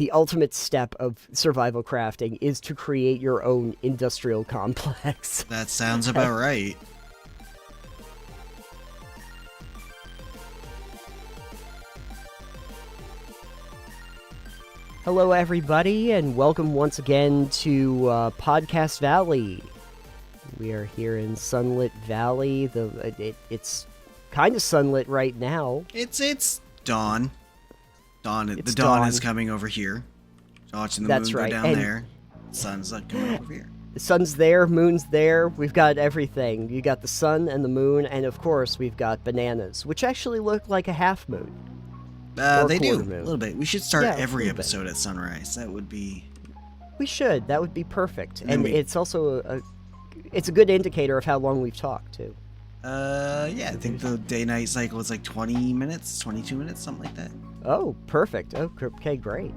the ultimate step of survival crafting is to create your own industrial complex. That sounds about right. Hello, everybody, and welcome once again to Podcast Valley. We are here in Sunlit Valley. It's kind of sunlit right now. It's dawn. The It's dawn dawn. is coming over here. Watching the That's moon right, go down and- there. Sun's like coming over here. The sun's there, moon's there. We've got everything. You got the sun and the moon, and of course, we've got bananas, which actually look like a half moon. Or They do quarter a moon. little bit. We should start Yeah, a every little bit. episode at sunrise. That would be. We should. That would be perfect. And then And we- it's also it's a good indicator of how long we've talked too. Yeah, I think the day-night cycle is like 20 minutes, 22 minutes, something like that. Oh, perfect. Oh, okay, great.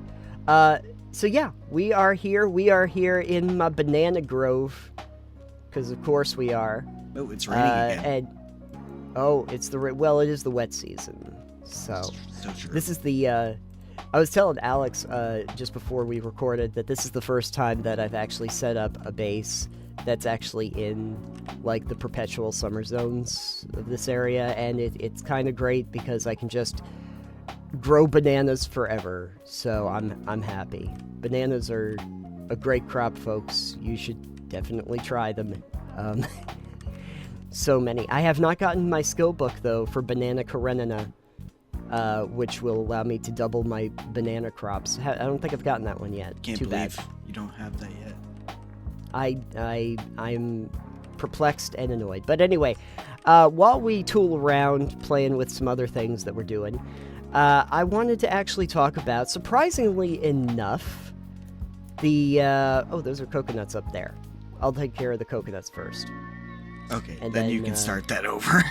So yeah, we are here. We are here in my banana grove, because of course we are. Oh, it's raining again. And it's it is the wet season. So So true. this is the. I was telling Alex just before we recorded that this is the first time that I've actually set up a base that's actually in like the perpetual summer zones of this area, and it's kind of great because I can just grow bananas forever. So I'm happy. Bananas are a great crop, folks. You should definitely try them. So many. I have not gotten my skill book though for Banana Karenina, which will allow me to double my banana crops. I don't think I've gotten that one yet. Can't Too believe bad. you don't have that yet. I'm perplexed and annoyed. But anyway, while we tool around playing with some other things that we're doing, I wanted to actually talk about, surprisingly enough, the those are coconuts up there. I'll take care of the coconuts first. Okay, And then you then, can start that over.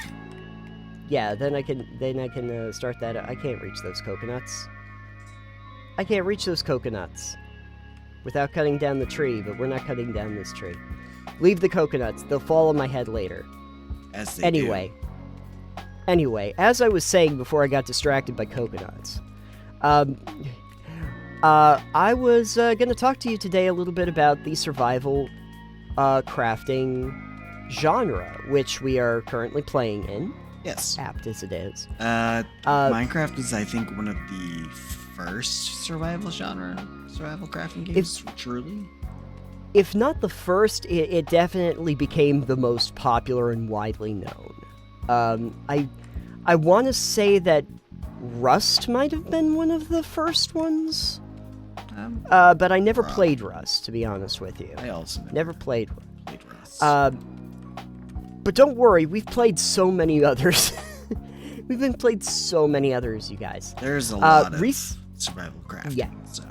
Yeah, then I can start that. I can't reach those coconuts. I can't reach those coconuts without cutting down the tree, but we're not cutting down this tree. Leave the coconuts. They'll fall on my head later. As they Anyway, as I was saying before I got distracted by coconuts, I was going to talk to you today a little bit about the survival crafting genre, which we are currently playing in, do. Yes. apt as it is. Minecraft is, I think, one of the first survival crafting games, truly. If not the first, it definitely became the most popular and widely known. I want to say that Rust might have been one of the first ones, but I never Probably. played Rust, to be honest with you. I also Never played. played Rust. But don't worry, we've played so many others. We've been played so many others, you guys. There's a lot of rec- survival crafting. Yeah. So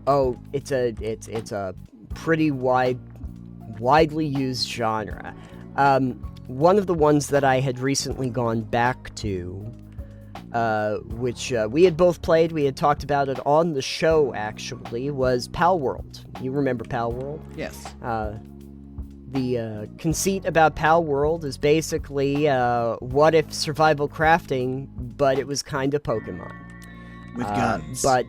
Oh, it's a pretty widely used genre. One of the ones that I had recently gone back to, which we had both played, we had talked about it on the show actually, was Pal World. You remember Pal World? yes, The conceit about Pal World is basically what if survival crafting, but it was kind of Pokemon. with guns. But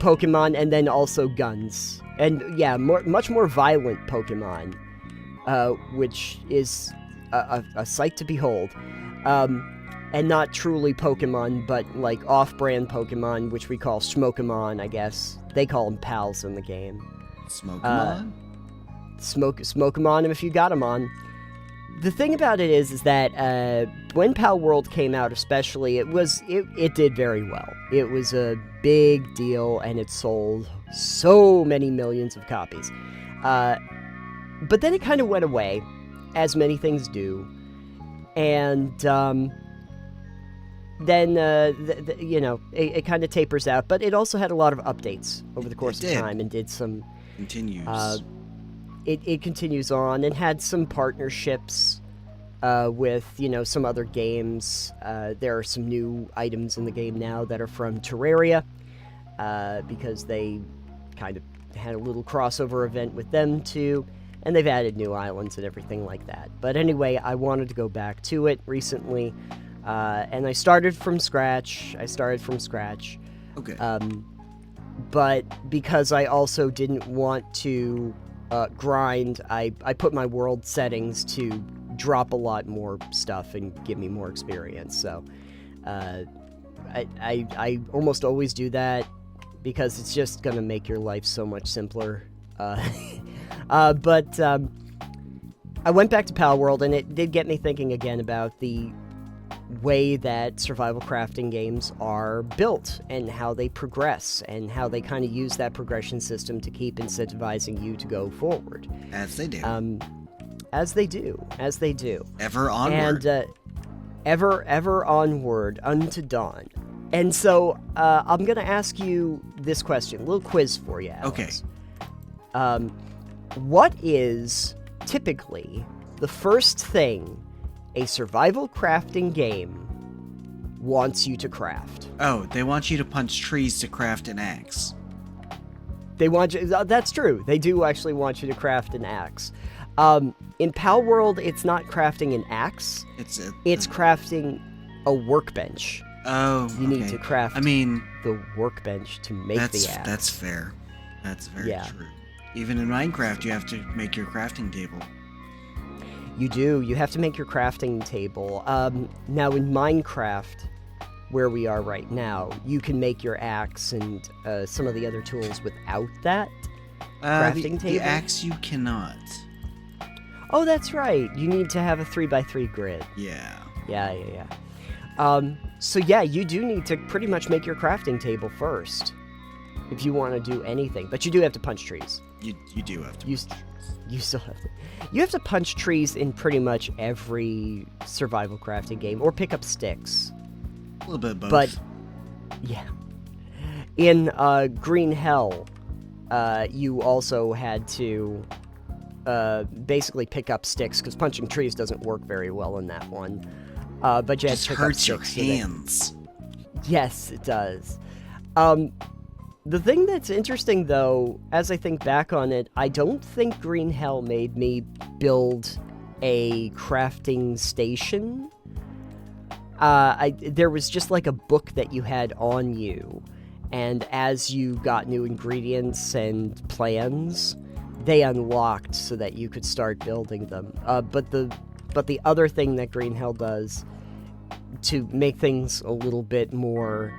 Pokemon and then also guns. And yeah, much more violent Pokemon, which is a sight to behold. And not truly Pokemon, but like off-brand Pokemon, which we call Smokemon, I guess. They call them pals in the game. Smoke 'em on. Smoke 'em on him if you got 'em on. The thing about it is that when Pal World came out, especially, it did very well. It was a big deal, and it sold so many millions of copies. But then it kind of went away, as many things do, and then it kind of tapers out. But it also had a lot of updates over the course of did. time, and did some. Continues. It continues on and had some partnerships with, some other games. There are some new items in the game now that are from Terraria, because they kind of had a little crossover event with them too, and they've added new islands and everything like that. But anyway, I wanted to go back to it recently, and I started from scratch. Okay. but because I also didn't want to grind, I put my world settings to drop a lot more stuff and give me more experience. So I almost always do that because it's just gonna make your life so much simpler. But I went back to Pal World, and it did get me thinking again about the way that survival crafting games are built and how they progress and how they kind of use that progression system to keep incentivizing you to go forward. As they do. As they do. Ever onward. And ever onward unto dawn. And so I'm going to ask you this question, a little quiz for you, Alex. Okay. What is typically the first thing a survival crafting game wants you to craft? Oh, they want you to punch trees to craft an axe. They want you. That's true. They do actually want you to craft an axe. In Pal World, it's not crafting an axe. It's crafting a workbench. Oh, you need to craft. the workbench to make the axe. That's fair. That's very true. Even in Minecraft, you have to make your crafting table. You do. You have to make your crafting table. Now, in Minecraft, where we are right now, you can make your axe and some of the other tools without that crafting table. The axe you cannot. Oh, that's right. You need to have a 3x3 grid. Yeah. Yeah. So yeah, you do need to pretty much make your crafting table first if you want to do anything. But you do have to punch trees. You do have to. You still have to. You have to punch trees in pretty much every survival crafting game, or pick up sticks. A little bit of both. But yeah, in Green Hell, you also had to basically pick up sticks because punching trees doesn't work very well in that one. But you had to pick up sticks. It hurts your hands. Yes, it does. The thing that's interesting, though, as I think back on it, I don't think Green Hell made me build a crafting station. There was just like a book that you had on you, and as you got new ingredients and plans, they unlocked so that you could start building them. But the other thing that Green Hell does to make things a little bit more,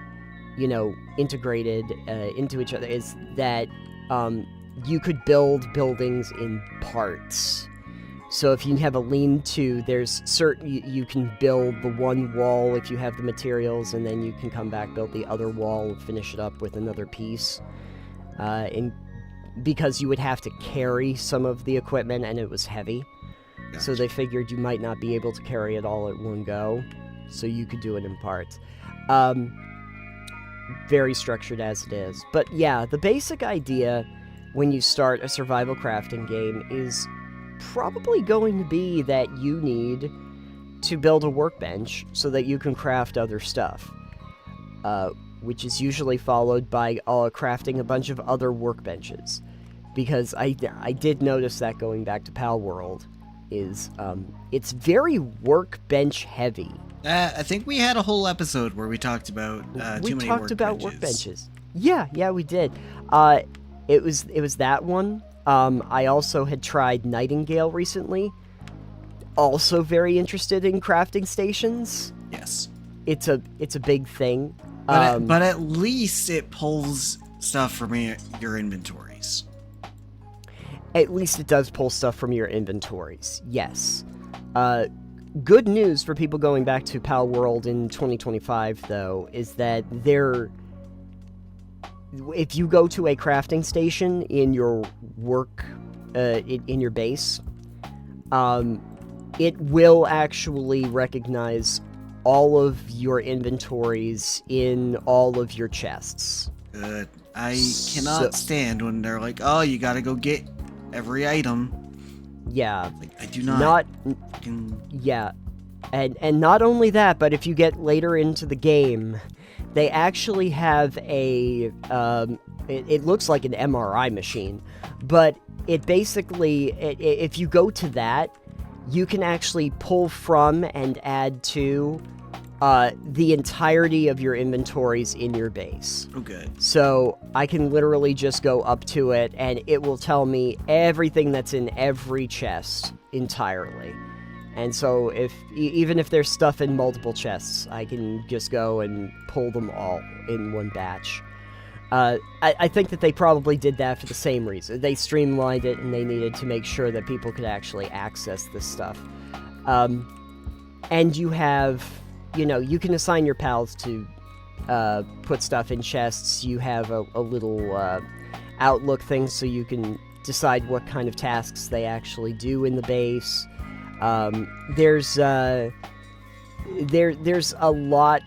integrated into each other is that you could build buildings in parts. So if you have a lean-to, there's you can build the one wall if you have the materials, and then you can come back, build the other wall, finish it up with another piece. Because you would have to carry some of the equipment, and it was heavy. Gotcha. So they figured you might not be able to carry it all at one go, so you could do it in parts. Very structured as it is. But yeah, the basic idea when you start a survival crafting game is probably going to be that you need to build a workbench so that you can craft other stuff, which is usually followed by crafting a bunch of other workbenches, because I did notice that going back to Pal World is it's very workbench heavy. I think we had a whole episode where we talked about too many workbenches. Yeah, we did. It was that one. I also had tried Nightingale recently. Also very interested in crafting stations. Yes. It's a big thing. But at least it pulls stuff from your inventories. At least it does pull stuff from your inventories, yes. Good news for people going back to Pal World in 2025, though, is that if you go to a crafting station in your in your base, it will actually recognize all of your inventories in all of your chests. Good. I cannot stand when they're like, oh, you gotta go get every item. Yeah. Like, I do not. Yeah. And not only that, but if you get later into the game, they actually have a, it looks like an MRI machine, but it basically, if you go to that, you can actually pull from and add to the entirety of your inventories in your base. Oh, good. So I can literally just go up to it, and it will tell me everything that's in every chest entirely. And so even if there's stuff in multiple chests, I can just go and pull them all in one batch. I think that they probably did that for the same reason. They streamlined it, and they needed to make sure that people could actually access this stuff. And you have, you can assign your pals to put stuff in chests. You have a little outlook thing, so you can decide what kind of tasks they actually do in the base. There's a lot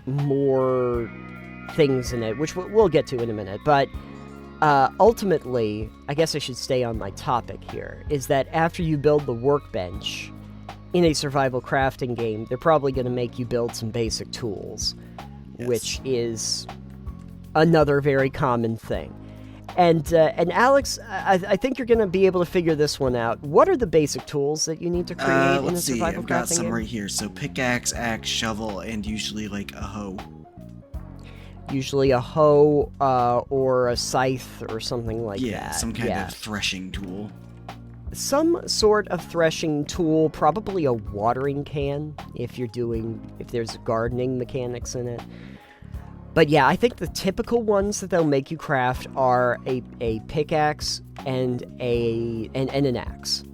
more things in it, which we'll get to in a minute, but ultimately, I guess I should stay on my topic here, is that after you build the workbench in a survival crafting game, they're probably going to make you build some basic tools, Yes. which is another very common thing. And Alex, I think you're going to be able to figure this one out. What are the basic tools that you need to create in a Let's see. survival I've got crafting some game? right here. So pickaxe, axe, shovel, and usually like a hoe. Usually a hoe or a scythe or something like that. Some kind of threshing tool. Some sort of threshing tool, probably a watering can if there's gardening mechanics in it. But yeah, I think the typical ones that they'll make you craft are a pickaxe and an axe.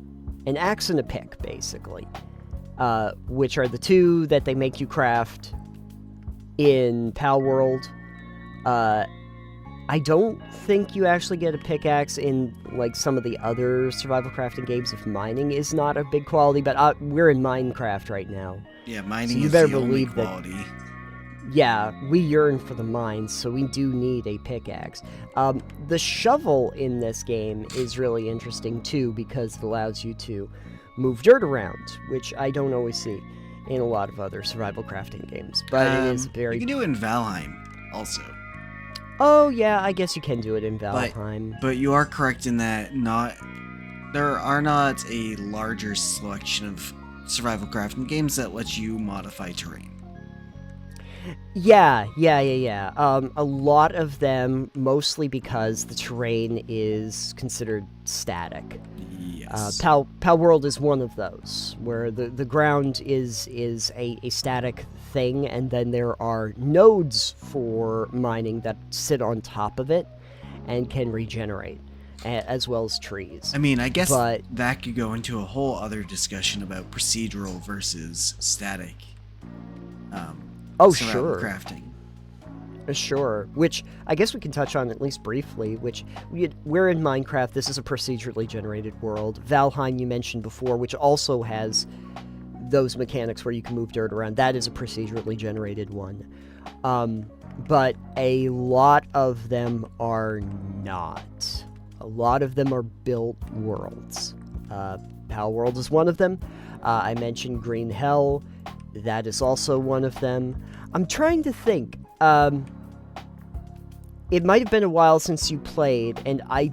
An axe and a pick, basically. Which are the two that they make you craft in Palworld. I don't think you actually get a pickaxe in like some of the other survival crafting games if mining is not a big quality, but we're in Minecraft right now. Yeah, mining So you is better the only believe that- quality. Yeah, we yearn for the mines, so we do need a pickaxe. The shovel in this game is really interesting too because it allows you to move dirt around, which I don't always see in a lot of other survival crafting games. But it is very... You can do it in Valheim also. Oh yeah, I guess you can do it in Valheim. But you are correct in that there are not a larger selection of survival crafting games that let you modify terrain. Yeah. A lot of them, mostly because the terrain is considered static. Yes. Palworld is one of those, where the ground is a static thing, and then there are nodes for mining that sit on top of it and can regenerate, as well as trees. I mean, I guess But- that could go into a whole other discussion about procedural versus static. Oh, survival sure. crafting. Sure, which I guess we can touch on at least briefly, which we're in Minecraft. This is a procedurally generated world. Valheim you mentioned before, which also has those mechanics where you can move dirt around. That is a procedurally generated one. But a lot of them are not. A lot of them are built worlds. Palworld is one of them. I mentioned Green Hell. That is also one of them. I'm trying to think. It might have been a while since you played, and I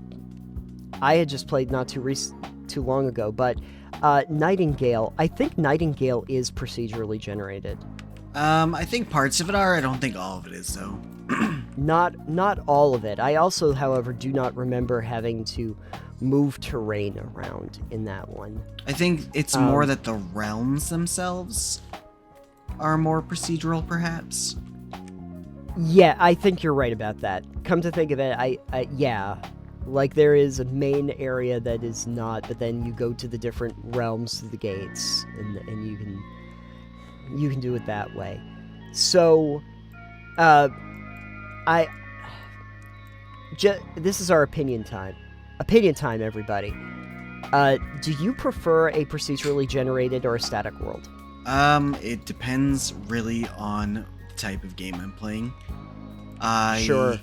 had just played not too long ago, but Nightingale. I think Nightingale is procedurally generated. I think parts of it are. I don't think all of it is, though. Not all of it. I also, however, do not remember having to move terrain around in that one. I think it's more that the realms themselves are more procedural, perhaps. Yeah, I think you're right about that. Come to think of it, yeah. Like, there is a main area that is not, but then you go to the different realms through the gates, and you can do it that way. So, this is our opinion time. Opinion time, everybody. Do you prefer a procedurally generated or a static world? It depends really on the type of game I'm playing. I Sure.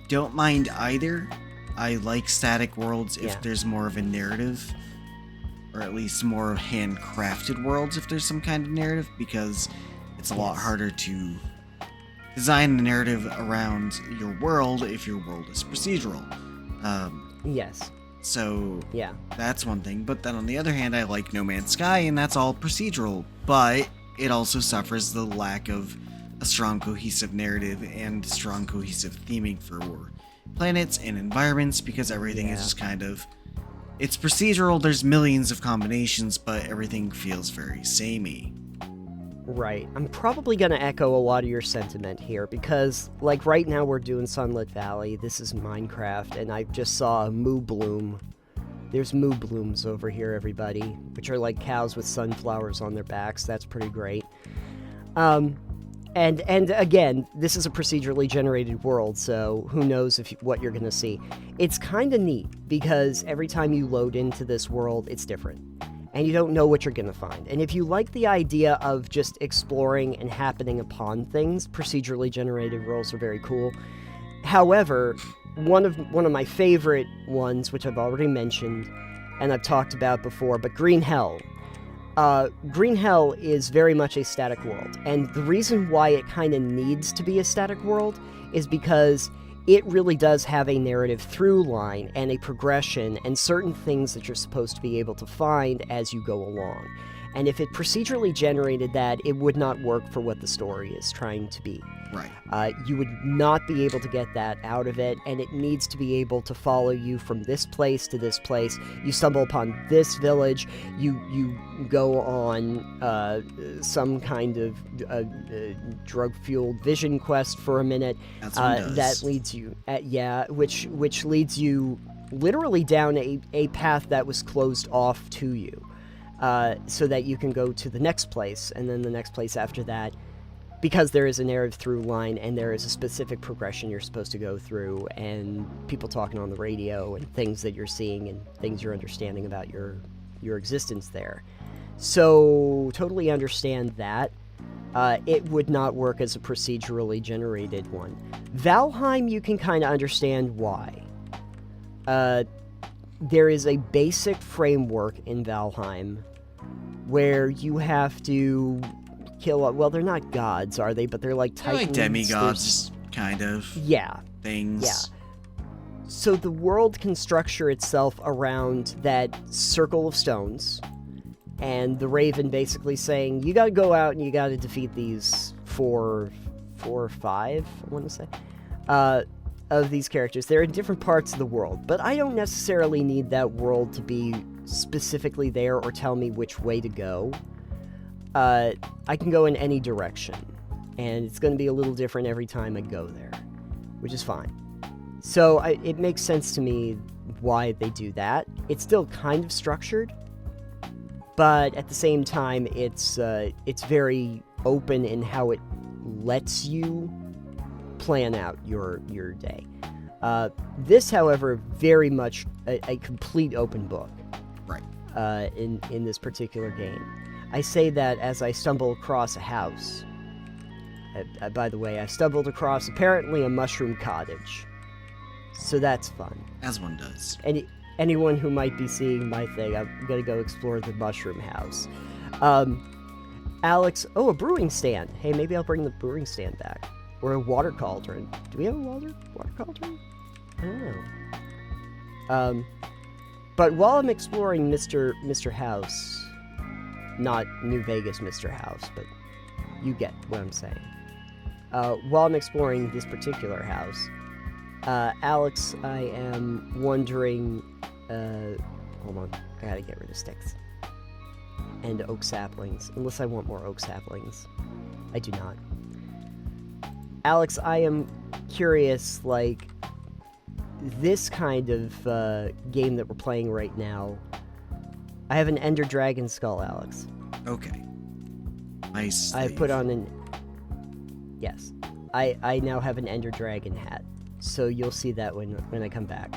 don't mind either. I like static worlds if Yeah. there's more of a narrative, or at least more handcrafted worlds if there's some kind of narrative, because it's a lot Yes. harder to design the narrative around your world if your world is procedural. Yes. So Yeah. that's one thing. But then on the other hand, I like No Man's Sky, and that's all procedural. But it also suffers the lack of a strong cohesive narrative and strong cohesive theming for planets and environments, because everything is just kind of, it's procedural, there's millions of combinations, but everything feels very samey. Right. I'm probably going to echo a lot of your sentiment here because, like, right now we're doing Sunlit Valley. This is Minecraft, and I just saw a moo bloom. There's moo blooms over here, everybody, which are like cows with sunflowers on their backs. That's pretty great. And again, this is a procedurally generated world, so who knows what you're going to see. It's kind of neat because every time you load into this world, it's different. And you don't know what you're going to find. And if you like the idea of just exploring and happening upon things, procedurally generated worlds are very cool. However, one of my favorite ones, which I've already mentioned and I've talked about before, but Green Hell. Green Hell is very much a static world. And the reason why it kind of needs to be a static world is because it really does have a narrative through line and a progression and certain things that you're supposed to be able to find as you go along. And if it procedurally generated that, it would not work for what the story is trying to be. Right. You would not be able to get that out of it, and it needs to be able to follow you from this place to this place. You stumble upon this village, you go on some kind of drug-fueled vision quest for a minute. That's what it does. That leads you, which leads you literally down a path that was closed off to you, so that you can go to the next place, and then the next place after that, because there is a narrative through line and there is a specific progression you're supposed to go through, and people talking on the radio and things that you're seeing and things you're understanding about your existence there. So totally understand that. It would not work as a procedurally generated one. Valheim, you can kind of understand why. There is a basic framework in Valheim where you have to kill... Well, they're not gods, are they? But they're like They're like titans. demigods, kind of. Yeah. Things. Yeah. So the world can structure itself around that circle of stones, and the Raven basically saying, you gotta go out and you gotta defeat these four or five, I want to say, of these characters. They're in different parts of the world, but I don't necessarily need that world to be specifically there or tell me which way to go. I can go in any direction, and it's going to be a little different every time I go there, which is fine. So it makes sense to me why they do that. It's still kind of structured, but at the same time, it's very open in how it lets you plan out your day. This, however, very much a complete open book. Right. In this particular game. I say that as I stumble across a house. By the way, I stumbled across apparently a mushroom cottage. So that's fun. As one does. Anyone who might be seeing my thing, I'm gonna go explore the mushroom house. Alex, a brewing stand. Hey, maybe I'll bring the brewing stand back. Or a water cauldron. Do we have a water cauldron? I don't know. But while I'm exploring Mr. House, not New Vegas Mr. House, but you get what I'm saying. While I'm exploring this particular house, Alex, I am wondering, hold on, I gotta get rid of sticks. And oak saplings, unless I want more oak saplings. I do not. Alex, I am curious, like, this kind of game that we're playing right now, I have an Ender Dragon skull, Alex. Okay. Nice. I put on an... Yes. I now have an Ender Dragon hat, so you'll see that when I come back.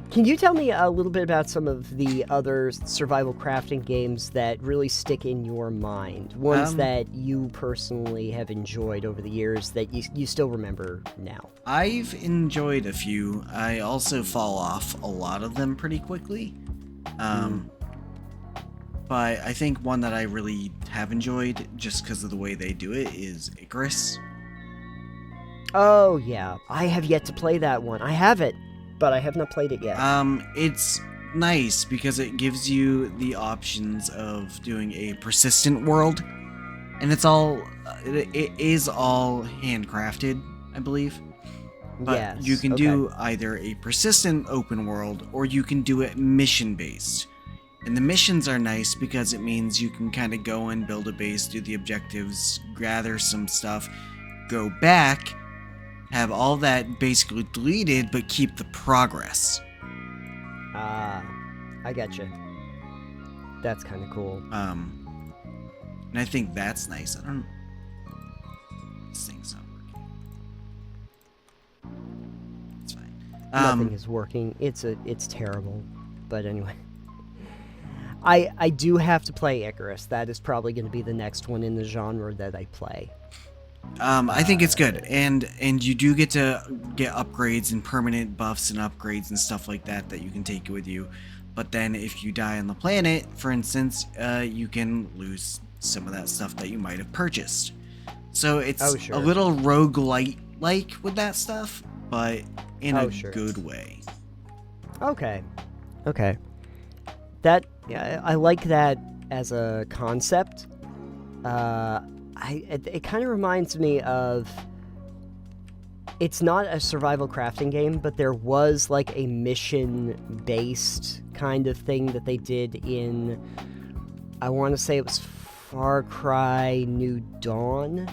Can you tell me a little bit about some of the other survival crafting games that really stick in your mind? Ones that you personally have enjoyed over the years that you still remember now? I've enjoyed a few. I also fall off a lot of them pretty quickly. But I think one that I really have enjoyed, just because of the way they do it, is Icarus. Oh, yeah. I have yet to play that one. I have it, but I have not played it yet. It's nice because it gives you the options of doing a persistent world, and it is all handcrafted, I believe. But Yes, you can okay. do either a persistent open world or you can do it mission based. And the missions are nice because it means you can kind of go and build a base, do the objectives, gather some stuff, go back, have all that basically deleted, but keep the progress. Ah, I gotcha. That's kind of cool. And I think that's nice. I don't. This thing's not working. It's fine. Nothing is working. It's terrible. But anyway. I do have to play Icarus. That is probably going to be the next one in the genre that I play. I think it's good, and you do get to get upgrades and permanent buffs and upgrades and stuff like that you can take with you. But then if you die on the planet, for instance, you can lose some of that stuff that you might have purchased. So it's a little roguelite-like with that stuff, but in a good way. Okay. I like that as a concept. It kind of reminds me of... It's not a survival crafting game, but there was like a mission-based kind of thing that they did in... I want to say it was Far Cry New Dawn?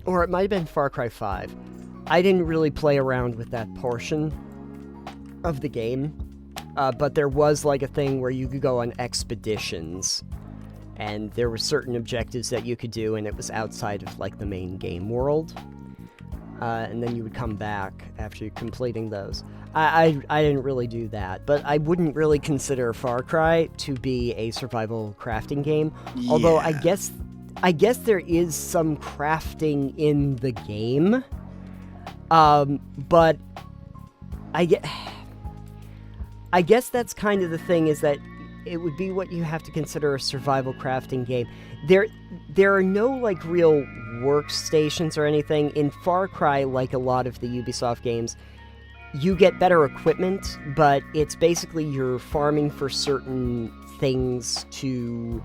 Or it might have been Far Cry 5. I didn't really play around with that portion of the game. But there was like a thing where you could go on expeditions, and there were certain objectives that you could do, and it was outside of like the main game world. And then you would come back after completing those. I didn't really do that, but I wouldn't really consider Far Cry to be a survival crafting game. Yeah. Although I guess there is some crafting in the game. But I guess that's kind of the thing, is that it would be what you have to consider a survival crafting game. There are no like real workstations or anything. In Far Cry, like a lot of the Ubisoft games, you get better equipment, but it's basically you're farming for certain things to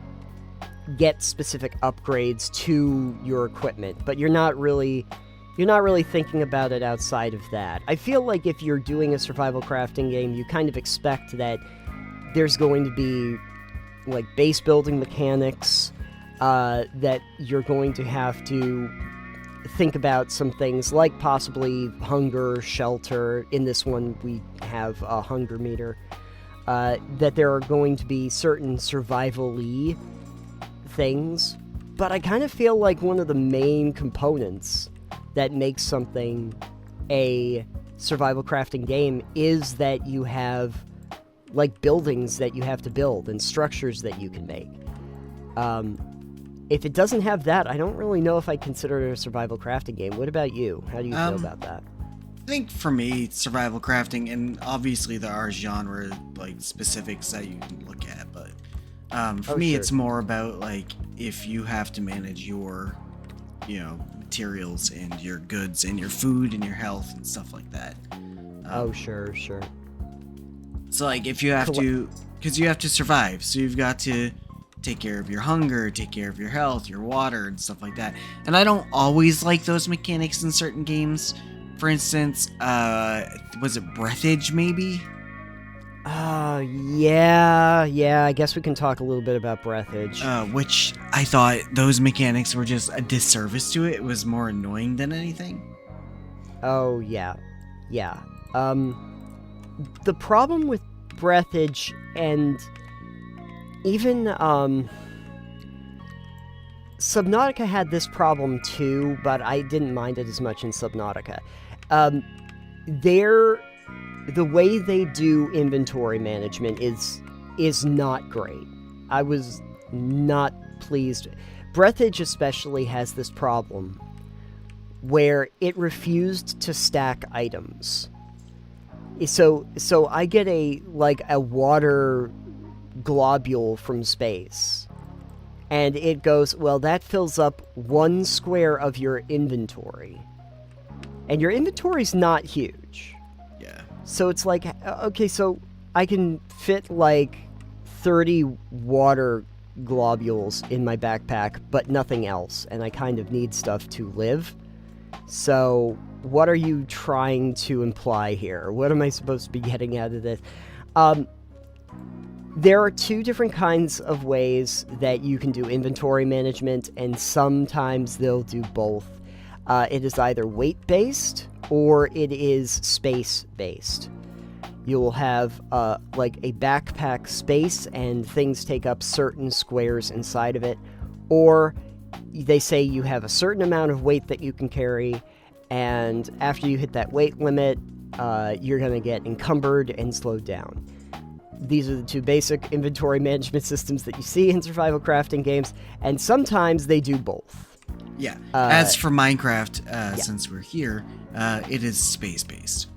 get specific upgrades to your equipment, but you're not really thinking about it outside of that. I feel like if you're doing a survival crafting game, you kind of expect that there's going to be like base building mechanics, that you're going to have to think about some things like possibly hunger, shelter. In this one, we have a hunger meter. That there are going to be certain survival-y things, but I kind of feel like one of the main components that makes something a survival crafting game is that you have like buildings that you have to build and structures that you can make. If it doesn't have that, I don't really know if I consider it a survival crafting game. What about you? How do you feel about that? I think for me, survival crafting, and obviously there are genre like specifics that you can look at, but for me, it's more about like if you have to manage your, materials and your goods and your food and your health and stuff like that. Sure. So like if you have to, because you have to survive, so you've got to take care of your hunger, take care of your health, your water, and stuff like that. And I don't always like those mechanics in certain games. For instance, was it Breathage maybe? Yeah, I guess we can talk a little bit about Breathage. Which I thought those mechanics were just a disservice to it. It was more annoying than anything. Oh, yeah. The problem with Breathage, and even, Subnautica had this problem too, but I didn't mind it as much in Subnautica. The way they do inventory management is not great. I was not pleased. Breathage especially has this problem where it refused to stack items. So I get a water globule from space, and it goes, well, that fills up 1 square of your inventory. And your inventory's not huge. Yeah. So it's like, okay, so I can fit like 30 water globules in my backpack, but nothing else, and I kind of need stuff to live. So what are you trying to imply here? What am I supposed to be getting out of this? There are two different kinds of ways that you can do inventory management, and sometimes they'll do both. It is either weight-based or it is space-based. You'll have like a backpack space and things take up certain squares inside of it, or they say you have a certain amount of weight that you can carry, and after you hit that weight limit, you're going to get encumbered and slowed down. These are the two basic inventory management systems that you see in survival crafting games, and sometimes they do both. Yeah. As for Minecraft, since we're here, it is space-based.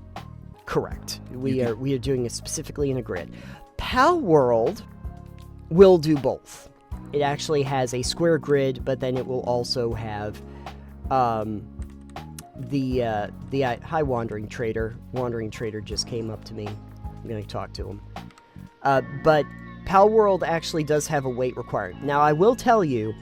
Correct. We are doing it specifically in a grid. Palworld will do both. It actually has a square grid, but then it will also have the Hi Wandering Trader. Wandering Trader just came up to me. I'm going to talk to him. But Palworld actually does have a weight requirement. Now, I will tell you,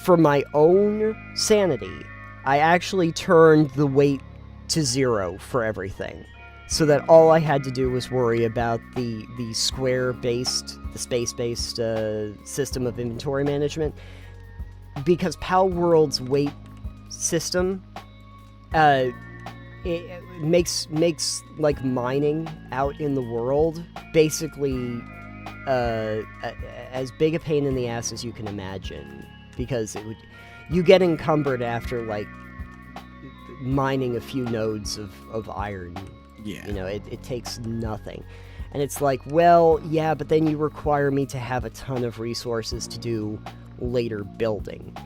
for my own sanity, I actually turned the weight to 0 for everything, so that all I had to do was worry about the square-based, the space-based system of inventory management, because Palworld's weight system it makes like mining out in the world basically as big a pain in the ass as you can imagine, because you get encumbered after like mining a few nodes of iron. Yeah. You know, it takes nothing. And it's like, well, yeah, but then you require me to have a ton of resources to do later building.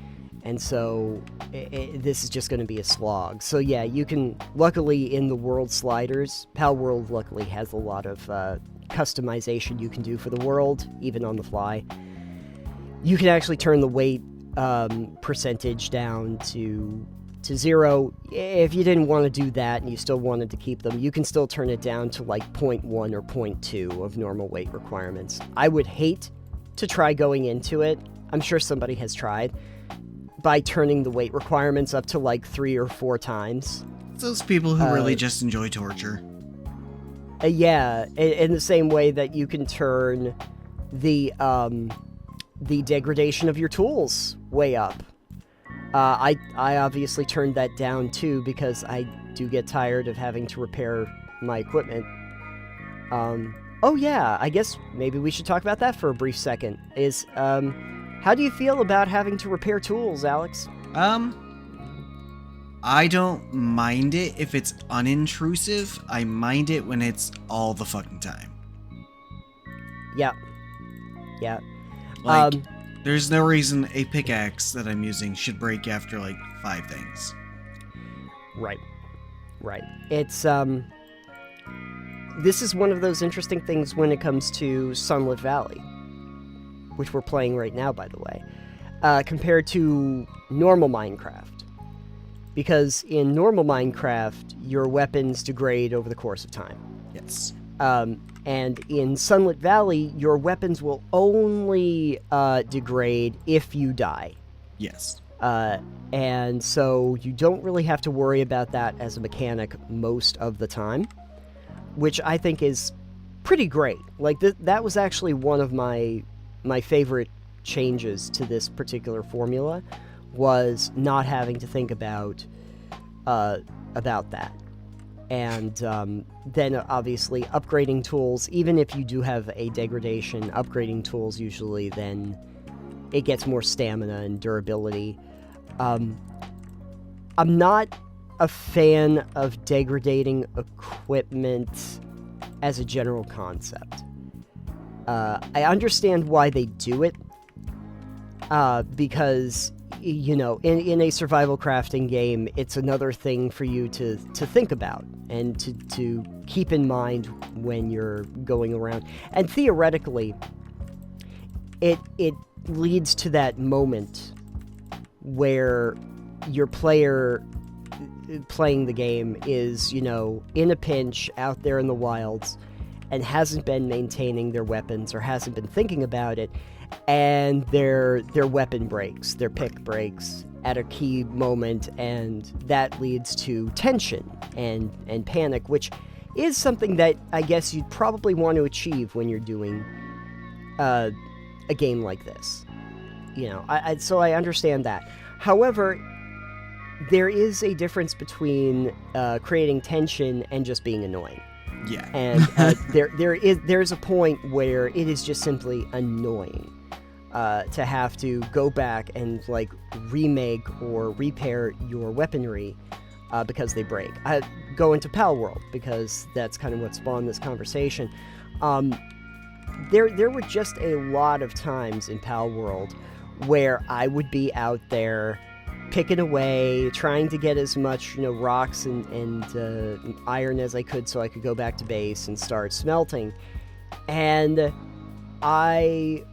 And so this is just going to be a slog. So yeah, you can, luckily in the world sliders, Palworld luckily has a lot of customization you can do for the world, even on the fly. You can actually turn the weight percentage down to 0. If you didn't want to do that and you still wanted to keep them, you can still turn it down to like 0.1 or 0.2 of normal weight requirements. I would hate to try going into it. I'm sure somebody has tried by turning the weight requirements up to like 3 or 4 times. Those people who really just enjoy torture. Yeah, in the same way that you can turn the degradation of your tools way up. I obviously turned that down too, because I do get tired of having to repair my equipment. Oh yeah, I guess maybe we should talk about that for a brief second. How do you feel about having to repair tools, Alex? I don't mind it if it's unintrusive. I mind it when it's all the fucking time. Yeah. Yeah. Like, there's no reason a pickaxe that I'm using should break after, like, 5 things. Right. Right. It's, this is one of those interesting things when it comes to Sunlit Valley, which we're playing right now, by the way, compared to normal Minecraft. Because in normal Minecraft, your weapons degrade over the course of time. Yes. And in Sunlit Valley, your weapons will only degrade if you die. Yes. And so you don't really have to worry about that as a mechanic most of the time, which I think is pretty great. Like, that was actually one of my favorite changes to this particular formula, was not having to think about that. And then obviously upgrading tools, even if you do have a degradation, upgrading tools usually then it gets more stamina and durability. I'm not a fan of degrading equipment as a general concept. I understand why they do it, because, you know, in a survival crafting game, it's another thing for you to think about and to keep in mind when you're going around. And theoretically, it leads to that moment where your player playing the game is, you know, in a pinch out there in the wilds and hasn't been maintaining their weapons or hasn't been thinking about it, and their weapon breaks, their pick breaks at a key moment, and that leads to tension and panic, which is something that I guess you'd probably want to achieve when you're doing a game like this. You know, so I understand that. However, there is a difference between creating tension and just being annoying. Yeah. And there's a point where it is just simply annoying to have to go back and like remake or repair your weaponry because they break. I go into Pal World because that's kind of what spawned this conversation. There were just a lot of times in Pal World where I would be out there picking away, trying to get as much, you know, rocks and iron as I could so I could go back to base and start smelting. And my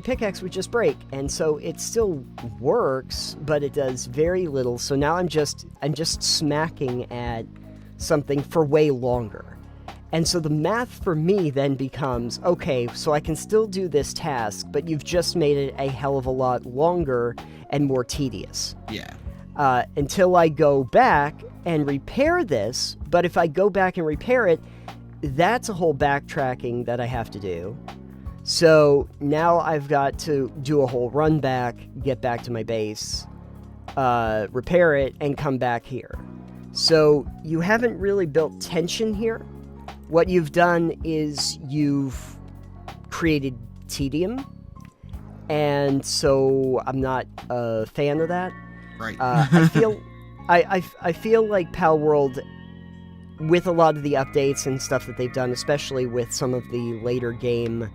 pickaxe would just break, and so it still works, but it does very little. So now I'm just smacking at something for way longer. And so the math for me then becomes, okay, so I can still do this task, but you've just made it a hell of a lot longer and more tedious. Yeah. Until I go back and repair this, but if I go back and repair it, that's a whole backtracking that I have to do. So now I've got to do a whole run back, get back to my base, repair it, and come back here. So you haven't really built tension here. What you've done is you've created tedium, and so I'm not a fan of that. Right. I feel like Pal World, with a lot of the updates and stuff that they've done, especially with some of the later game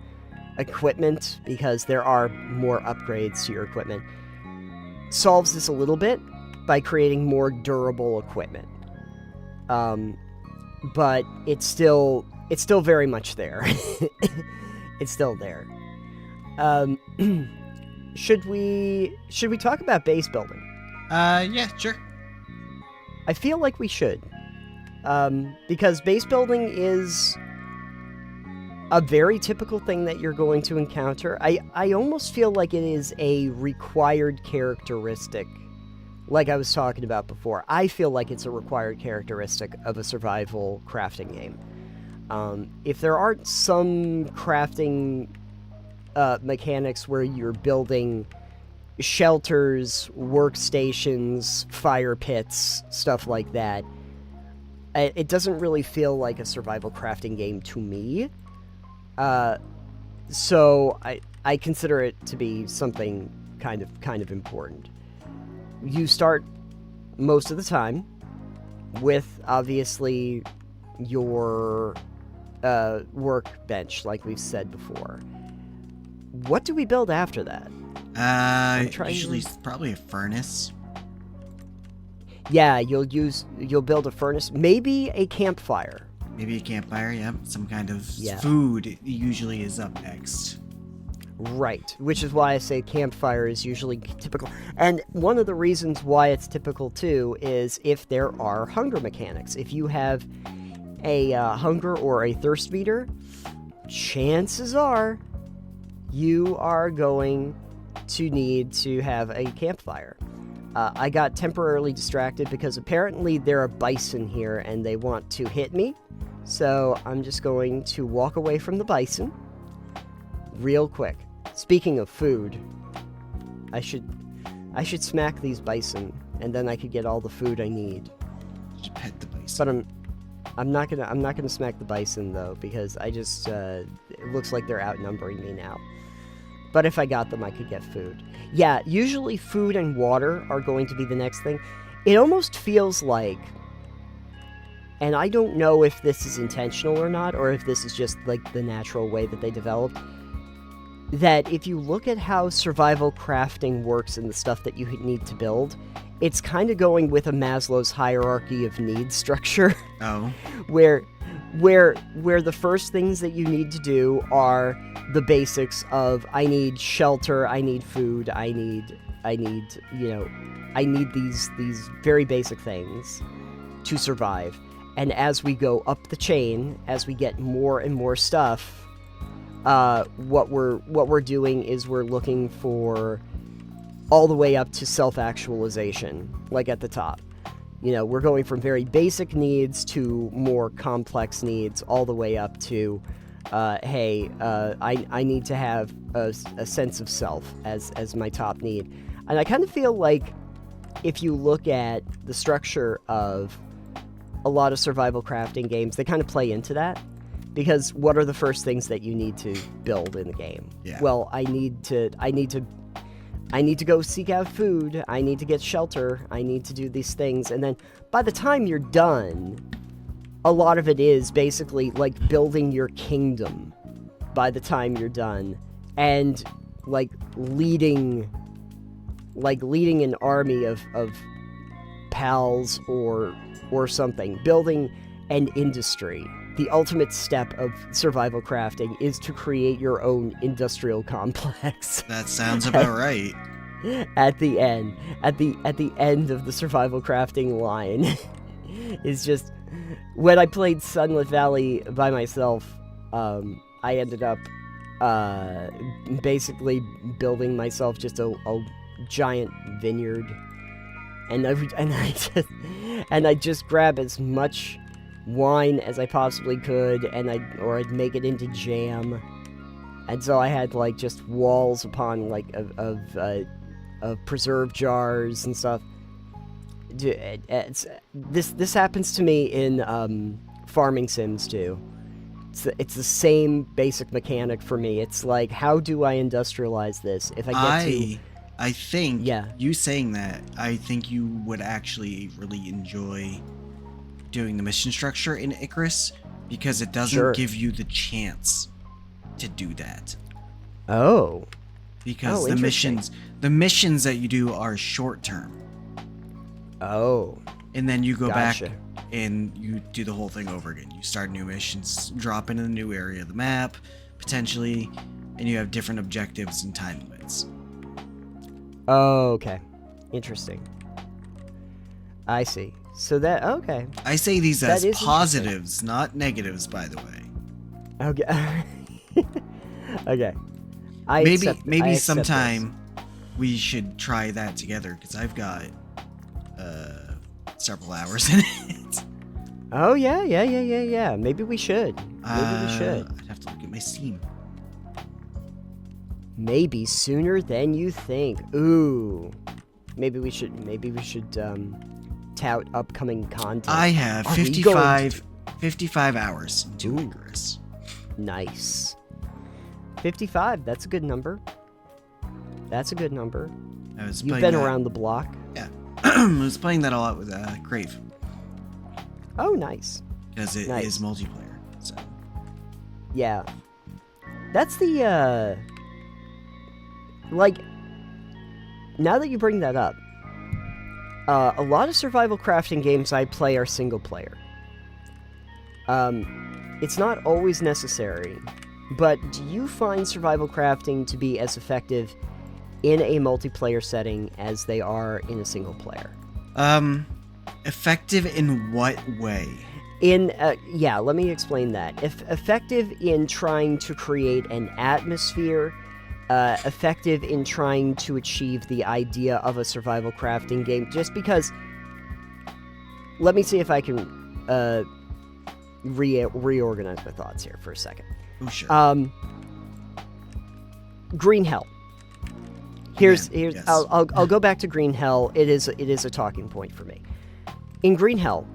equipment, because there are more upgrades to your equipment, solves this a little bit by creating more durable equipment. But it's still very much there. It's still there. Should we talk about base building? Yeah, sure. I feel like we should. Because base building is a very typical thing that you're going to encounter. I almost feel like it is a required characteristic, like I was talking about before. I feel like it's a required characteristic of a survival crafting game. If there aren't some crafting mechanics where you're building shelters, workstations, fire pits, stuff like that, it doesn't really feel like a survival crafting game to me. So I consider it to be something kind of important. You start most of the time with, obviously, your workbench, like we've said before. What do we build after that? Usually probably a furnace. Yeah, you'll build a furnace, maybe a campfire. Maybe a campfire, yeah. Some kind of food usually is up next. Right, which is why I say campfire is usually typical. And one of the reasons why it's typical, too, is if there are hunger mechanics. If you have a hunger or a thirst meter, chances are you are going to need to have a campfire. I got temporarily distracted because apparently there are bison here and they want to hit me. So I'm just going to walk away from the bison real quick. Speaking of food, I should smack these bison, and then I could get all the food I need. Just pet the bison. But I'm not gonna smack the bison though, because I just it looks like they're outnumbering me now. But if I got them, I could get food. Yeah, usually food and water are going to be the next thing. It almost feels like, and I don't know if this is intentional or not, or if this is just like the natural way that they developed, that if you look at how survival crafting works and the stuff that you need to build, it's kind of going with a Maslow's hierarchy of needs structure. Oh. where the first things that you need to do are the basics of I need shelter, I need food, I need I need these very basic things to survive. And as we go up the chain, as we get more and more stuff, what we're doing is we're looking for all the way up to self-actualization, like at the top. You know, we're going from very basic needs to more complex needs, all the way up to, hey, I need to have a sense of self as my top need. And I kind of feel like if you look at the structure of a lot of survival crafting games, they kind of play into that. Because what are the first things that you need to build in the game? Yeah. Well, I need to go seek out food. I need to get shelter. I need to do these things. And then by the time you're done, a lot of it is basically like building your kingdom by the time you're done. And like leading an army of pals or something. Building an industry. The ultimate step of survival crafting is to create your own industrial complex. That sounds about right. At the end of the survival crafting line is just when I played Sunlit Valley by myself, I ended up basically building myself just a giant vineyard, and I just grab as much wine as I possibly could, and I'd make it into jam, and so I had like just walls upon like of preserve jars and stuff. This happens to me in farming sims too. It's the same basic mechanic for me. It's like, how do I industrialize this? If I think yeah. You saying that, I think you would actually really enjoy doing the mission structure in Icarus, because it doesn't give you the chance to do that. Oh. Because the missions that you do are short term. Oh. And then you go Gotcha. back and you do the whole thing over again. You start new missions, drop into a new area of the map, potentially, and you have different objectives and time limits. Oh, okay. Interesting. I see. So okay. I say these That as is positives, not negatives, by the way. Okay. Okay. Maybe I accept sometime we should try that together, because I've got several hours in it. Oh yeah. Maybe we should. I'd have to look at my Steam. Maybe sooner than you think. Ooh. Maybe we should tout upcoming content. I have Are we 55 hours into Ooh. Icarus. Nice. 55, that's a good number. That's a good number. You've been around the block. Yeah. I was playing that a lot with Crave. Oh, nice. Because it Nice. is multiplayer. So Yeah. That's the, like, now that you bring that up, a lot of survival crafting games I play are single player. It's not always necessary, but do you find survival crafting to be as effective in a multiplayer setting as they are in a single player? Effective in what way? Let me explain that. If effective in trying to create an atmosphere, effective in trying to achieve the idea of a survival crafting game, just because... Let me see if I can reorganize my thoughts here for a second. Oh, sure. Green Hell. Here's yes. I'll go back to Green Hell. It is a talking point for me. In Green Hell,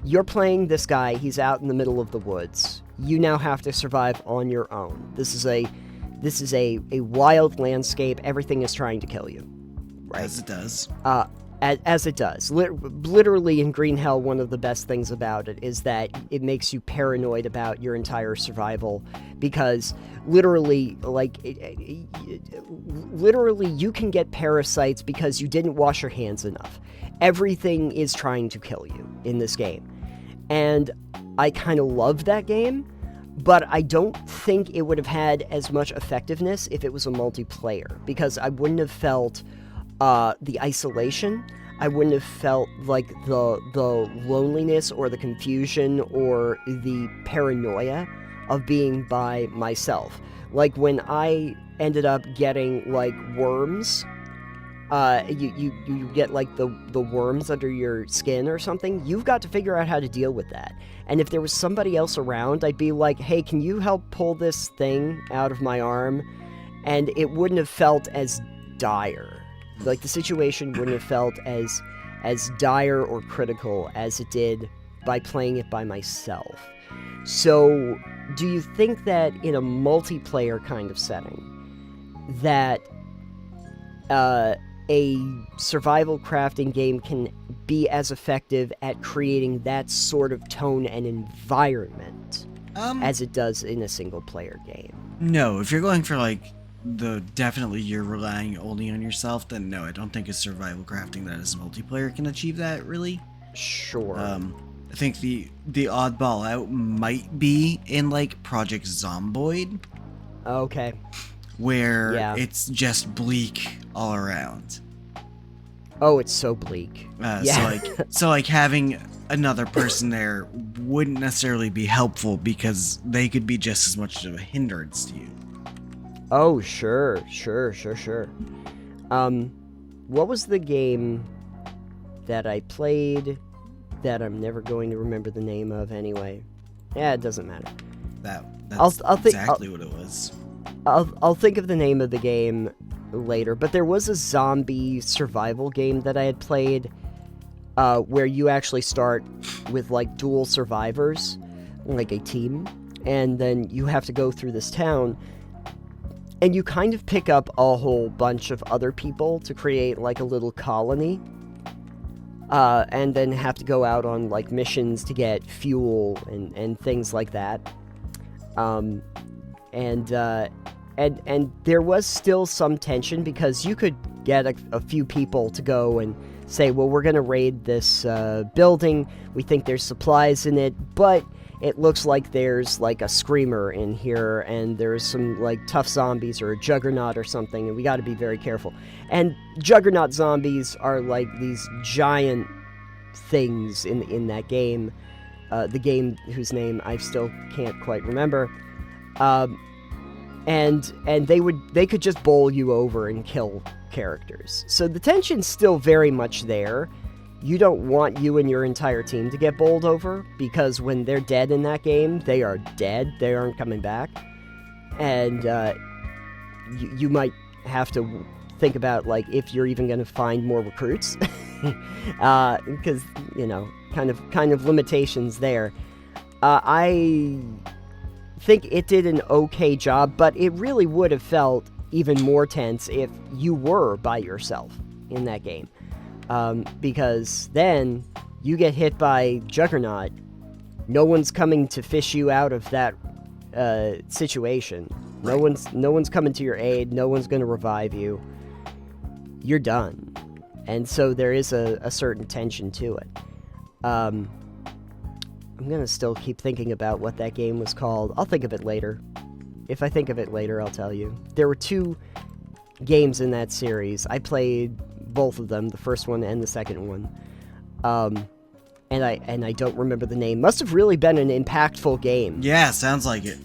you're playing this guy. He's out in the middle of the woods. You now have to survive on your own. This is a wild landscape. Everything is trying to kill you. Right? As it does. As it does. Literally in Green Hell, one of the best things about it is that it makes you paranoid about your entire survival, because literally you can get parasites because you didn't wash your hands enough. Everything is trying to kill you in this game. And I kind of love that game, but I don't think it would have had as much effectiveness if it was a multiplayer, because I wouldn't have felt the isolation. I wouldn't have felt like the loneliness or the confusion or the paranoia of being by myself. Like when I ended up getting like worms, you get like the worms under your skin or something. You've got to figure out how to deal with that. And if there was somebody else around, I'd be like, hey, can you help pull this thing out of my arm? And it wouldn't have felt as dire. Like the situation wouldn't have felt as dire or critical as it did by playing it by myself. So, do you think that in a multiplayer kind of setting, that a survival crafting game can be as effective at creating that sort of tone and environment as it does in a single player game? No, if you're going for like definitely you're relying only on yourself, then no, I don't think a survival crafting that is multiplayer can achieve that, really. Sure. I think the oddball out might be in like Project Zomboid. Okay. Where it's just bleak all around. Oh, it's so bleak. So like having another person there wouldn't necessarily be helpful because they could be just as much of a hindrance to you. Oh, sure. What was the game that I played that I'm never going to remember the name of anyway? Yeah, it doesn't matter. That's exactly what it was. I'll think of the name of the game later, but there was a zombie survival game that I had played where you actually start with like dual survivors, like a team, and then you have to go through this town, and you kind of pick up a whole bunch of other people to create like a little colony, and then have to go out on like missions to get fuel and things like that. And there was still some tension because you could get a few people to go and say, well, we're going to raid this building. We think there's supplies in it, but it looks like there's like a screamer in here and there's some like tough zombies or a juggernaut or something, and we got to be very careful. And juggernaut zombies are like these giant things in that game, the game whose name I still can't quite remember. And they could just bowl you over and kill characters. So the tension's still very much there. You don't want you and your entire team to get bowled over, because when they're dead in that game, they are dead. They aren't coming back. And you might have to think about like if you're even going to find more recruits, because kind of limitations there. I think it did an okay job, but it really would have felt even more tense if you were by yourself in that game, because then you get hit by Juggernaut. No one's coming to fish you out of that situation. No one's coming to your aid. No one's going to revive you. You're done. And so there is a certain tension to it. I'm going to still keep thinking about what that game was called. I'll think of it later. If I think of it later, I'll tell you. There were 2 games in that series. I played both of them, the first one and the second one. And I don't remember the name. Must have really been an impactful game. Yeah, sounds like it.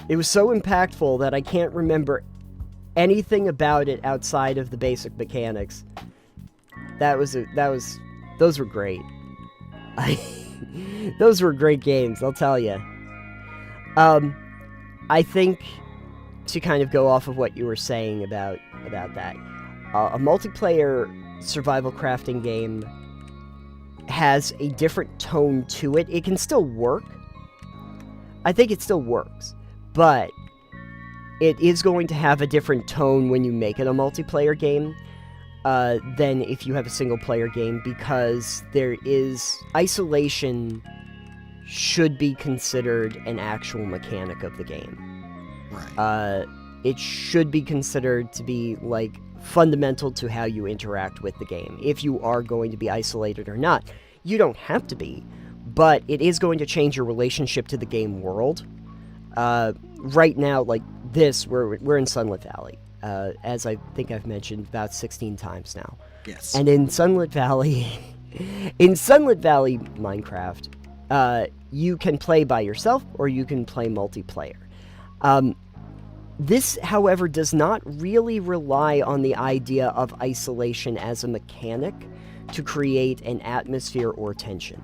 It was so impactful that I can't remember anything about it outside of the basic mechanics. Those were great. Those were great games, I'll tell you. I think, to kind of go off of what you were saying about that, a multiplayer survival crafting game has a different tone to it. It can still work. I think it still works, but it is going to have a different tone when you make it a multiplayer game than if you have a single player game, because isolation should be considered an actual mechanic of the game. Right. It should be considered to be like fundamental to how you interact with the game, if you are going to be isolated or not. You don't have to be, but it is going to change your relationship to the game world. Right now, like this, we're in Sunlit Valley. as I think I've mentioned about 16 times now. Yes. And in Sunlit Valley, Minecraft, you can play by yourself or you can play multiplayer. This, however, does not really rely on the idea of isolation as a mechanic to create an atmosphere or tension.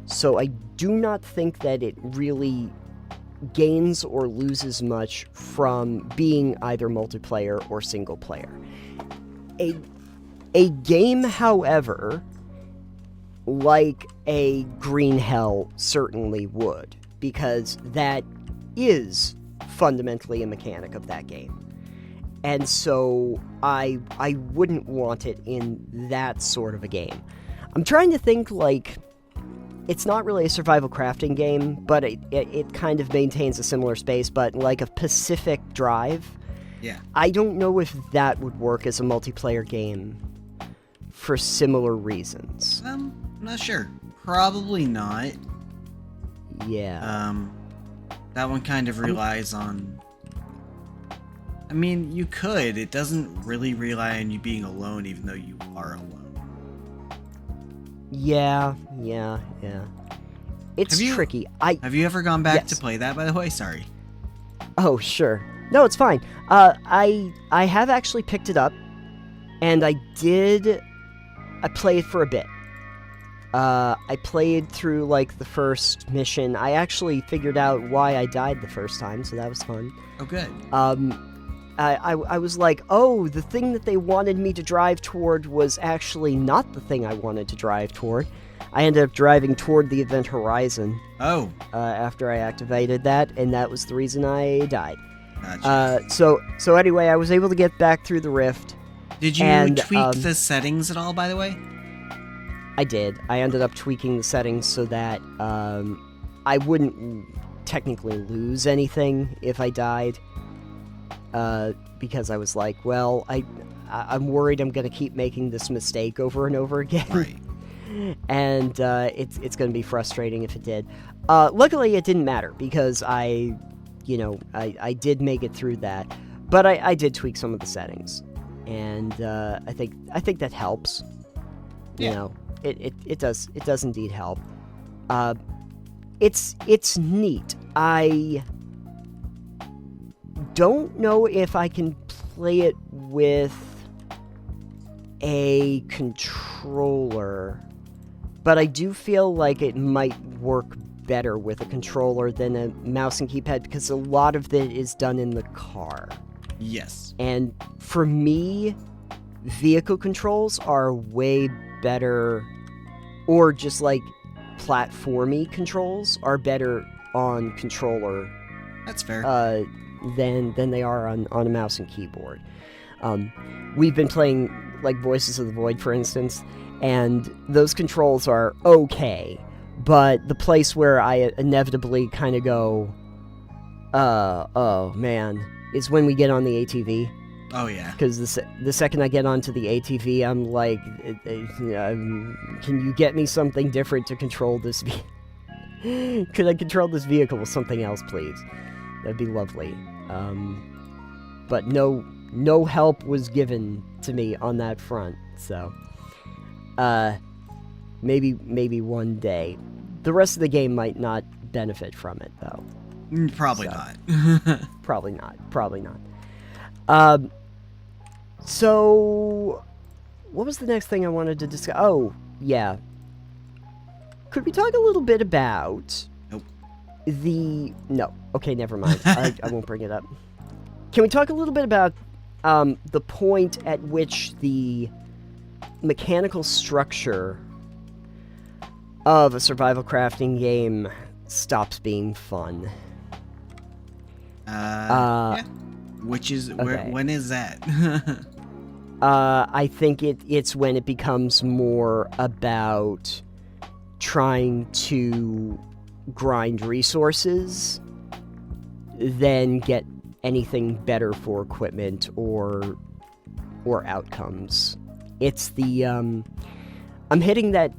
So I do not think that it really gains or loses much from being either multiplayer or single player. A game, however, like a Green Hell certainly would, because that is fundamentally a mechanic of that game. And so I wouldn't want it in that sort of a game. I'm trying to think, like, it's not really a survival crafting game, but it kind of maintains a similar space, but like a Pacific Drive. Yeah. I don't know if that would work as a multiplayer game for similar reasons. I'm not sure. Probably not. Yeah. That one kind of relies on... I mean, you could. It doesn't really rely on you being alone, even though you are alone. Yeah. It's tricky. Have you ever gone back to Yes. play that, by the way? Sorry. Oh, sure. No, it's fine. I have actually picked it up, and I played for a bit. I played through, like, the first mission. I actually figured out why I died the first time, so that was fun. Oh, good. I was like, oh, the thing that they wanted me to drive toward was actually not the thing I wanted to drive toward. I ended up driving toward the Event Horizon Oh. after I activated that, and that was the reason I died. Gotcha. So anyway, I was able to get back through the rift. Did you tweak the settings at all, by the way? I did. I ended up tweaking the settings so that I wouldn't technically lose anything if I died. Because I was like, well, I'm worried I'm going to keep making this mistake over and over again. Right. And it's going to be frustrating if it did. Luckily, it didn't matter because I did make it through that. But I did tweak some of the settings. And I think that helps. Yeah. You know, it does indeed help. It's neat. I don't know if I can play it with a controller, but I do feel like it might work better with a controller than a mouse and keypad because a lot of it is done in the car. Yes. And for me, vehicle controls are way better, or just like platformy controls are better on controller That's fair. than they are on a mouse and keyboard. We've been playing like Voices of the Void, for instance, and those controls are okay, but the place where I inevitably kind of go, oh man, is when we get on the ATV. Oh, yeah. Because the second I get onto the ATV, I'm like, can you get me something different to control this Could I control this vehicle with something else, please? That'd be lovely. But no help was given to me on that front, so maybe one day. The rest of the game might not benefit from it, though. Probably So. not. Probably not. So what was the next thing I wanted to discuss? Oh, yeah. Could we talk a little bit about Nope. No. Okay, never mind. I won't bring it up. Can we talk a little bit about the point at which the mechanical structure of a survival crafting game stops being fun? Yeah. Which is okay. when is that? I think it's when it becomes more about trying to grind resources than get anything better for equipment or outcomes. It's the I'm hitting that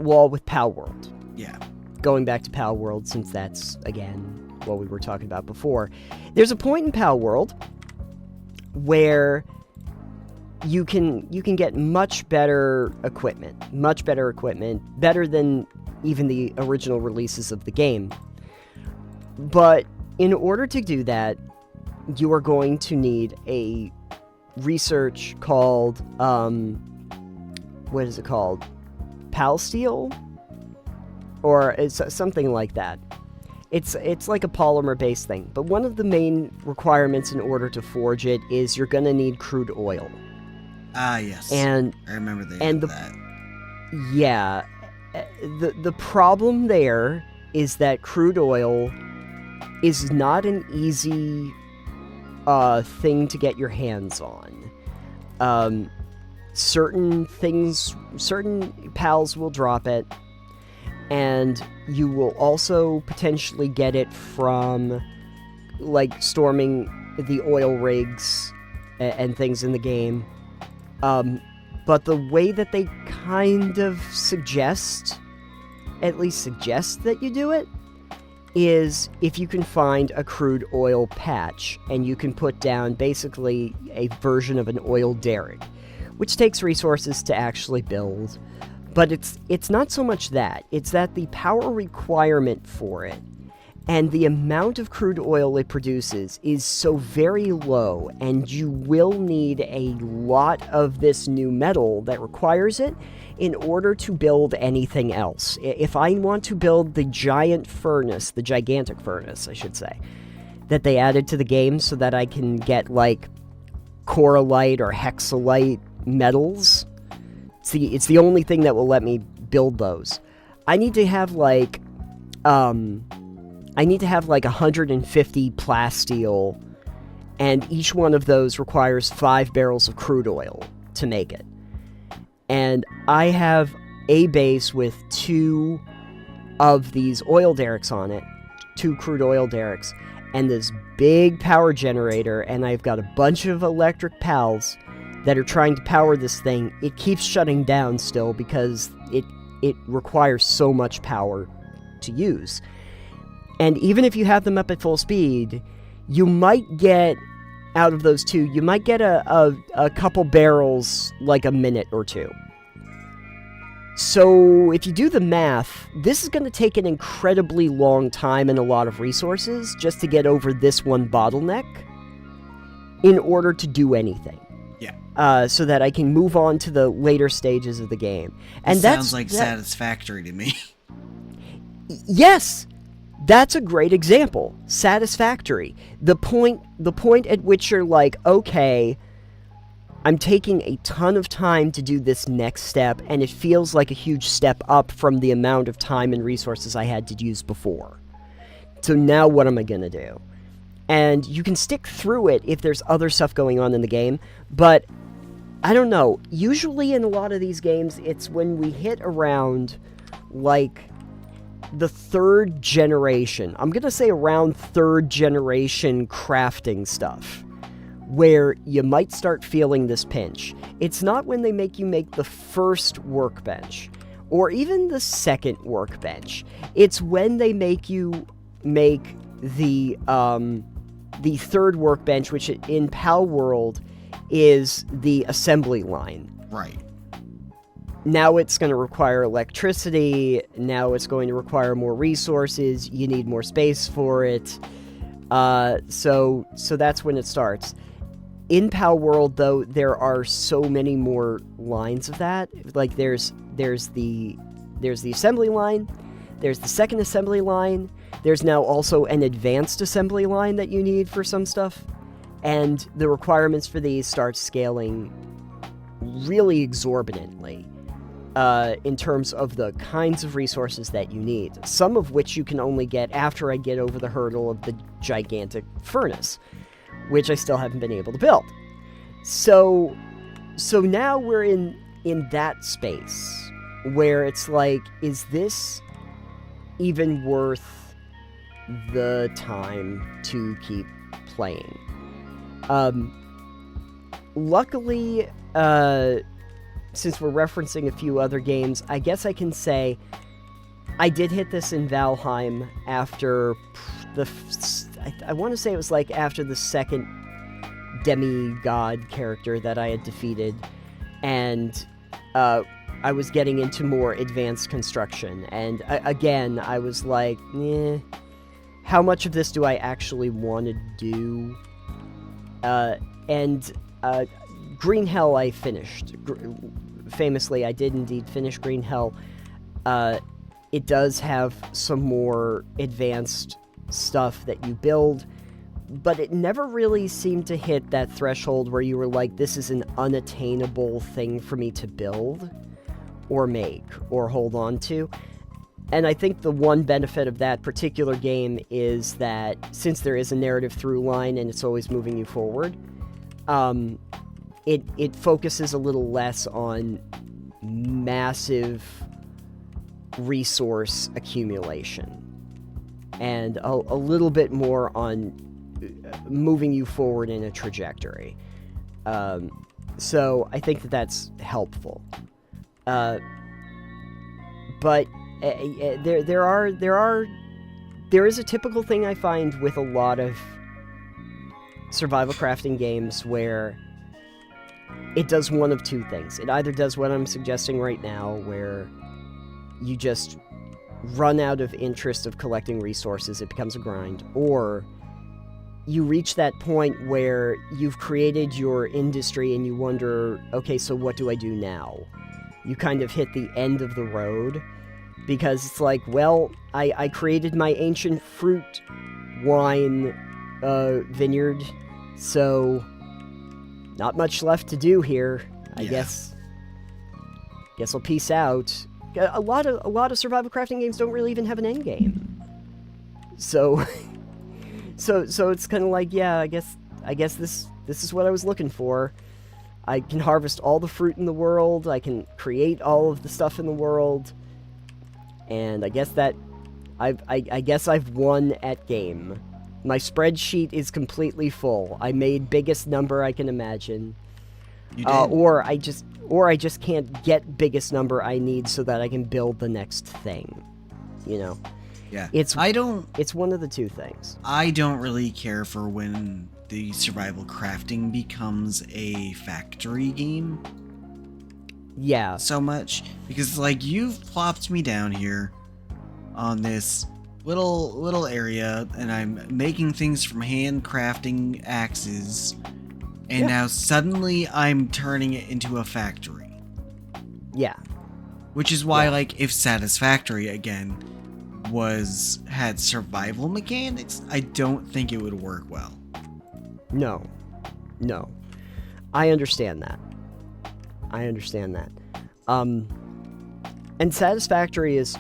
wall with Palworld. Yeah. Going back to Palworld, since that's again what we were talking about before. There's a point in Palworld where you can get much better equipment, better than even the original releases of the game. But in order to do that, you are going to need a research called, what is it called? Palsteel? Or it's something like that. It's like a polymer-based thing. But one of the main requirements in order to forge it is you're going to need crude oil. Ah, yes. And I remember that. Yeah. The problem there is that crude oil is not an easy thing to get your hands on. Certain pals will drop it, and you will also potentially get it from, like, storming the oil rigs and things in the game. But the way that they kind of suggest that you do it, is if you can find a crude oil patch, and you can put down basically a version of an oil derrick, which takes resources to actually build. But it's not so much that, it's that the power requirement for it and the amount of crude oil it produces is so very low, and you will need a lot of this new metal that requires it in order to build anything else. If I want to build the gigantic furnace, I should say, that they added to the game so that I can get, like, coralite or hexalite metals, it's the only thing that will let me build those. I need to have, like, 150 plasteel, and each one of those requires 5 barrels of crude oil to make it. And I have a base with 2 of these oil derricks on it, 2 crude oil derricks, and this big power generator, and I've got a bunch of electric pals that are trying to power this thing. It keeps shutting down still because it requires so much power to use. And even if you have them up at full speed, you might get, out of those 2, you might get a couple barrels, like a minute or 2. So if you do the math, this is going to take an incredibly long time and a lot of resources just to get over this one bottleneck in order to do anything. Yeah. So that I can move on to the later stages of the game. And that sounds like Satisfactory to me. Yes! That's a great example. Satisfactory. The point at which you're like, okay, I'm taking a ton of time to do this next step, and it feels like a huge step up from the amount of time and resources I had to use before. So now what am I going to do? And you can stick through it if there's other stuff going on in the game, but I don't know. Usually in a lot of these games, it's when we hit around, like, the 3rd generation. I'm going to say around 3rd generation crafting stuff, where you might start feeling this pinch. It's not when they make you make the first workbench, or even the 2nd workbench. It's when they make you make the 3rd workbench, which in Pal World is the assembly line. Right. Now it's going to require electricity, now it's going to require more resources, you need more space for it, so that's when it starts. In Pal World, though, there are so many more lines of that. Like, there's the assembly line, there's the 2nd assembly line, there's now also an advanced assembly line that you need for some stuff, and the requirements for these start scaling really exorbitantly. In terms of the kinds of resources that you need, some of which you can only get after I get over the hurdle of the gigantic furnace, which I still haven't been able to build. So now we're in that space where it's like, is this even worth the time to keep playing? Luckily, since we're referencing a few other games, I guess I can say I did hit this in Valheim after I want to say it was like after the 2nd demigod character that I had defeated, and I was getting into more advanced construction. And again, I was like, how much of this do I actually want to do? Green Hell I finished. Famously, I did indeed finish Green Hell. It does have some more advanced stuff that you build, but it never really seemed to hit that threshold where you were like, this is an unattainable thing for me to build or make or hold on to. And I think the one benefit of that particular game is that since there is a narrative through line and it's always moving you forward, it focuses a little less on massive resource accumulation and a little bit more on moving you forward in a trajectory. So I think that that's helpful. But there is a typical thing I find with a lot of survival crafting games where it does one of two things. It either does what I'm suggesting right now, where you just run out of interest of collecting resources, it becomes a grind, or you reach that point where you've created your industry and you wonder, okay, so what do I do now? You kind of hit the end of the road, because it's like, well, I created my ancient fruit wine vineyard, so not much left to do here. I guess I'll peace out. A lot of survival crafting games don't really even have an end game. So it's kind of like, yeah, I guess this is what I was looking for. I can harvest all the fruit in the world. I can create all of the stuff in the world. And I guess that I guess I've won at game. My spreadsheet is completely full. I made biggest number I can imagine. You did. Or I just can't get biggest number I need so that I can build the next thing. You know. Yeah. It's one of the two things. I don't really care for when the survival crafting becomes a factory game. Yeah. So much, because like you've plopped me down here on this little area, and I'm making things from handcrafting axes, and now suddenly I'm turning it into a factory. Yeah. Which is why, like, if Satisfactory again had survival mechanics, I don't think it would work well. No. I understand that. And Satisfactory is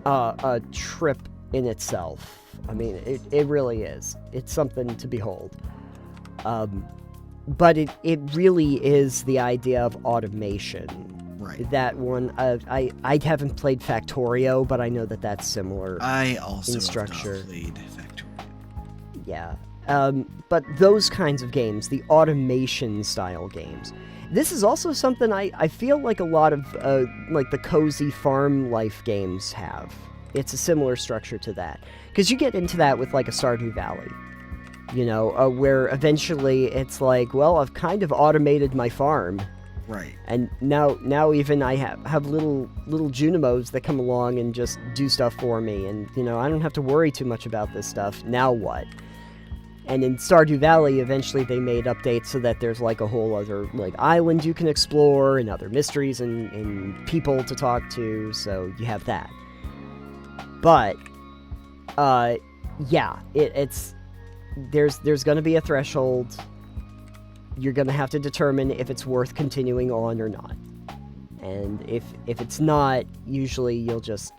a trip in itself. I mean, it really is. It's something to behold. But it really is the idea of automation. Right. That one, I haven't played Factorio, but I know that that's similar. I also in structure. have not played Factorio. Yeah. But those kinds of games, the automation style games, this is also something I feel like a lot of like the cozy farm life games have. It's a similar structure to that, because you get into that with like a Stardew Valley, you know, where eventually it's like, well, I've kind of automated my farm, right? And now even I have little Junimos that come along and just do stuff for me, and you know, I don't have to worry too much about this stuff. Now what? And in Stardew Valley, eventually they made updates so that there's like a whole other like island you can explore and other mysteries and people to talk to, so you have that. But, yeah, it's there's gonna be a threshold. You're gonna have to determine if it's worth continuing on or not. And if it's not, usually you'll just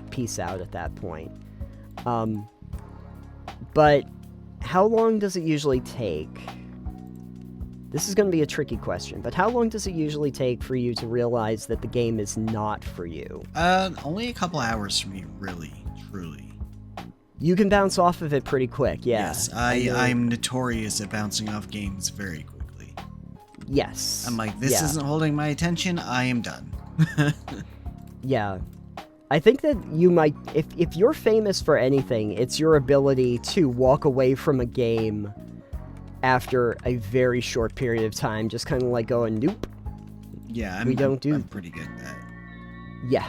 peace out at that point. But how long does it usually take? This is going to be a tricky question, but how long does it usually take for you to realize that the game is not for you? Only a couple hours for me, really, truly. You can bounce off of it pretty quick, yeah. Yes, I'm notorious at bouncing off games very quickly. Yes. I'm like, this isn't holding my attention, I am done. Yeah. I think that you might, if you're famous for anything, it's your ability to walk away from a game after a very short period of time, just kind of like going, nope. Yeah, I'm pretty good at that. Yeah.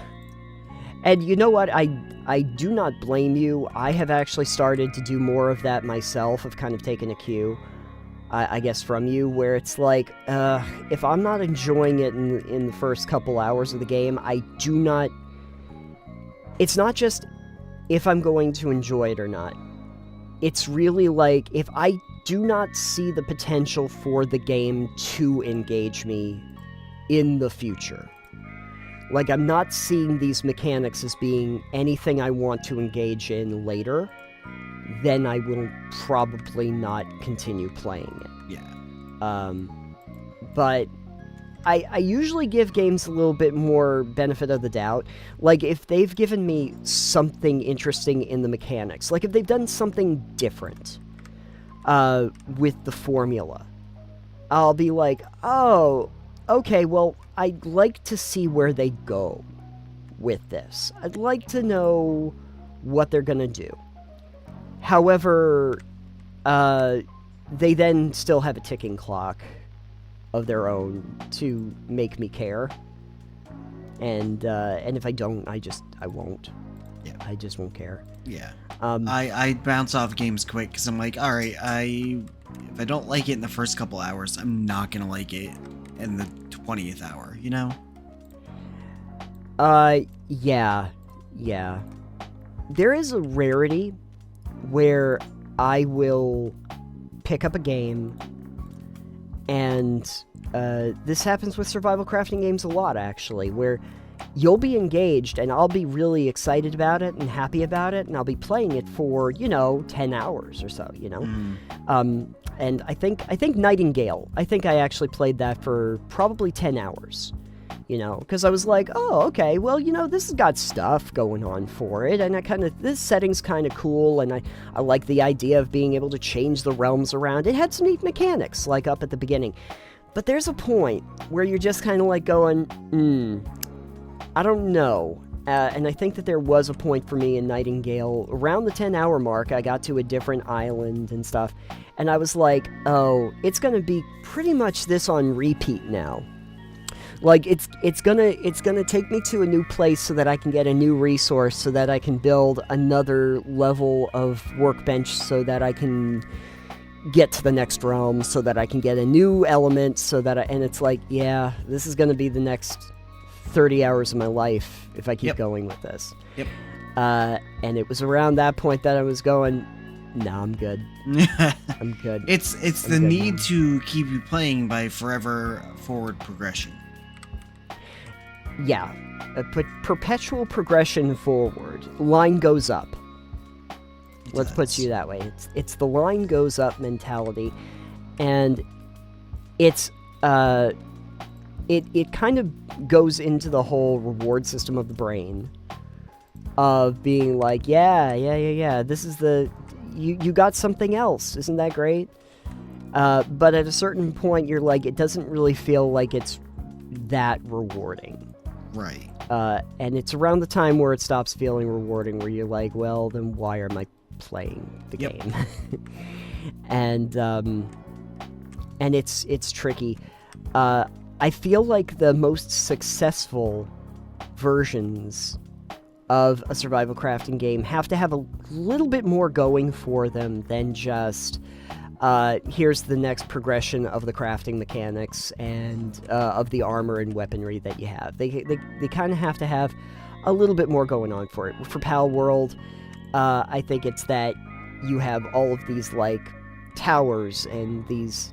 And you know what? I do not blame you. I have actually started to do more of that myself, of kind of taking a cue, I guess, from you, where it's like, if I'm not enjoying it in the first couple hours of the game, I do not... It's not just if I'm going to enjoy it or not. It's really like, if I do not see the potential for the game to engage me in the future. Like, I'm not seeing these mechanics as being anything I want to engage in later, then I will probably not continue playing it. Yeah. But I usually give games a little bit more benefit of the doubt. Like, if they've given me something interesting in the mechanics, like if they've done something different with the formula, I'll be like, oh, okay, well, I'd like to see where they go with this. I'd like to know what they're going to do. However, they then still have a ticking clock of their own to make me care. And if I don't, I won't. Yeah. I just won't care. Yeah. I bounce off games quick because I'm like, all right, if I don't like it in the first couple hours, I'm not going to like it in the 20th hour, you know? Yeah. There is a rarity where I will pick up a game, and this happens with survival crafting games a lot, actually, where you'll be engaged, and I'll be really excited about it and happy about it, and I'll be playing it for, 10 hours or so, And I think Nightingale, I think I actually played that for probably 10 hours, because I was like, oh, okay, well, this has got stuff going on for it, and this setting's kind of cool, and I like the idea of being able to change the realms around. It had some neat mechanics, like up at the beginning. But there's a point where you're just kind of like going, I don't know. And I think that there was a point for me in Nightingale, around the 10-hour mark, I got to a different island and stuff, and I was like, oh, it's going to be pretty much this on repeat now. Like, it's gonna take me to a new place so that I can get a new resource, so that I can build another level of workbench, so that I can get to the next realm, so that I can get a new element, and it's like, yeah, this is gonna be the next 30 hours of my life if I keep going with this. Yep. And it was around that point that I was going, no, I'm good. I'm good. It's the need to keep you playing by forever forward progression. Yeah, perpetual progression forward. Line goes up. Let's put you that way. It's the line goes up mentality, and it's it kind of goes into the whole reward system of the brain, of being like, yeah. This is you got something else. Isn't that great? But at a certain point, you're like, it doesn't really feel like it's that rewarding. Right. And it's around the time where it stops feeling rewarding, where you're like, well, then why am I playing the game? And it's tricky. I feel like the most successful versions of a survival crafting game have to have a little bit more going for them than just here's the next progression of the crafting mechanics and of the armor and weaponry that you have. They kind of have to have a little bit more going on for it. For Pal World, I think it's that you have all of these like towers and these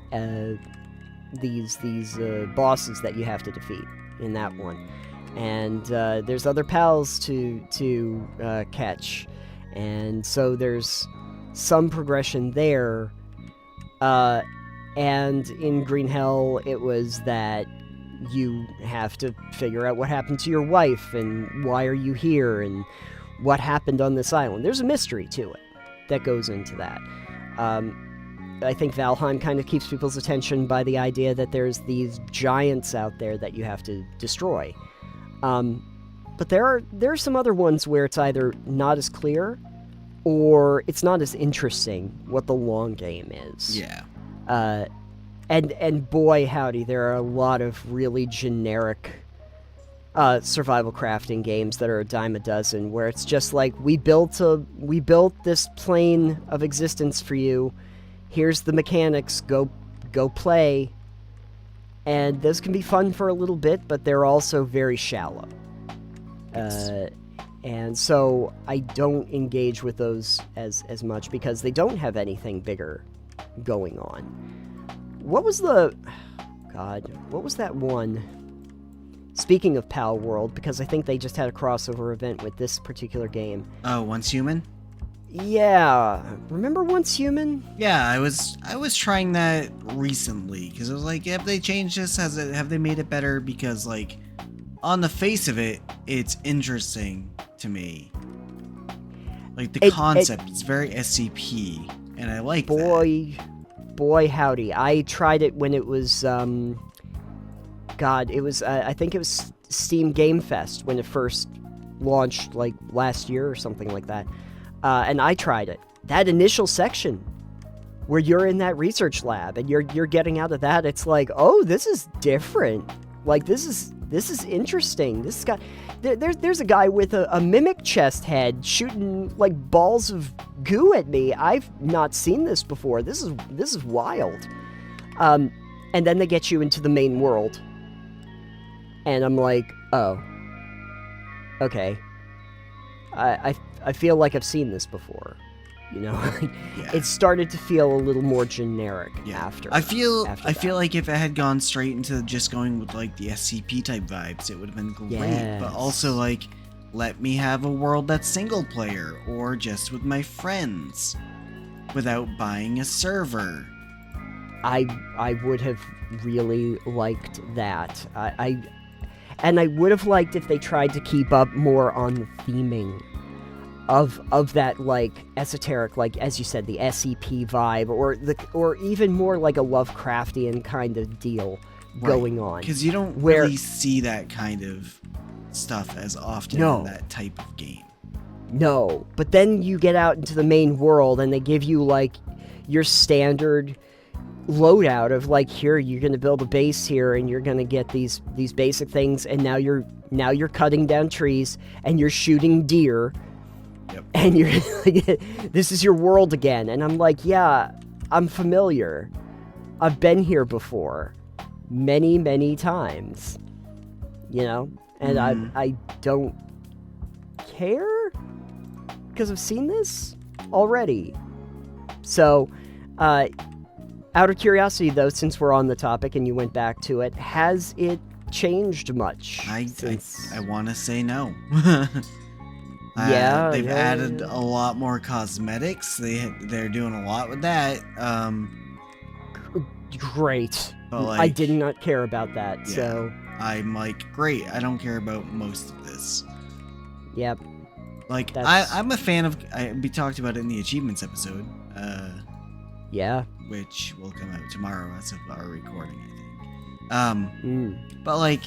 bosses that you have to defeat in that one, and there's other pals to catch, and so there's some progression there. And in Green Hell, it was that you have to figure out what happened to your wife, and why are you here, and what happened on this island. There's a mystery to it that goes into that. I think Valheim kind of keeps people's attention by the idea that there's these giants out there that you have to destroy. But there are some other ones where it's either not as clear, or it's not as interesting what the long game is. Yeah. And boy howdy, there are a lot of really generic survival crafting games that are a dime a dozen, where it's just like, we built this plane of existence for you. Here's the mechanics. Go play. And those can be fun for a little bit, but they're also very shallow. And so I don't engage with those as much because they don't have anything bigger going on. What was that one? Speaking of Pal World, because I think they just had a crossover event with this particular game. Oh, Once Human? Yeah. Remember Once Human? Yeah, I was trying that recently because I was like, have they changed this? Have they made it better? Because like, on the face of it, it's interesting to me. Like the concept is very SCP, and I like that. Boy howdy. I tried it when it was I think it was Steam Game Fest when it first launched, like last year or something like that. And I tried it. That initial section where you're in that research lab and you're getting out of that, it's like, oh, this is different. Like this is interesting. This guy, there's a guy with a mimic chest head shooting like balls of goo at me. I've not seen this before. This is wild. And then they get you into the main world, and I'm like, oh, okay. I feel like I've seen this before. You know, Yeah. It started to feel a little more generic after. I feel that. like if it had gone straight into just going with like the SCP type vibes, it would have been great. Yes. But also like, let me have a world that's single player or just with my friends, without buying a server. I would have really liked that. I would have liked if they tried to keep up more on the theming of that, like, esoteric, like, as you said, the SCP vibe, or even more like a Lovecraftian kind of deal going on. Because you don't really see that kind of stuff as often in that type of game. No, but then you get out into the main world and they give you, like, your standard loadout of, like, here, you're going to build a base here and you're going to get these basic things, and now you're cutting down trees and you're shooting deer. Yep. And you're like, this is your world again. And I'm like, yeah, I'm familiar. I've been here before. Many, many times. You know? And I don't care? Because I've seen this already. So, out of curiosity, though, since we're on the topic and you went back to it, has it changed much? I want to say no. They've added a lot more cosmetics. They're doing a lot with that. Great. Like, I did not care about that. Yeah, so I'm like, great. I don't care about most of this. Yep. Like, I'm a fan of. We talked about it in the achievements episode. Yeah. Which will come out tomorrow as of our recording, I think. But like,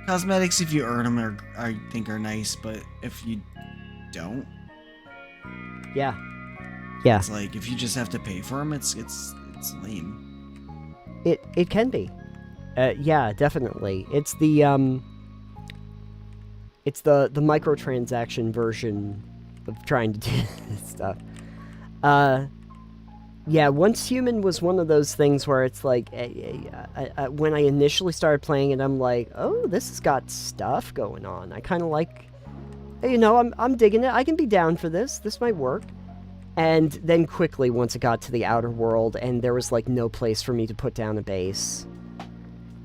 cosmetics, if you earn them, I think are nice, but if you don't, yeah, it's like, if you just have to pay for them, it's lame. It can be, yeah, definitely. It's the microtransaction version of trying to do this stuff. Yeah, Once Human was one of those things where it's like, when I initially started playing it, I'm like, oh, this has got stuff going on. I kind of like, you know, I'm digging it. I can be down for this. This might work. And then quickly, once it got to the outer world, and there was like no place for me to put down a base.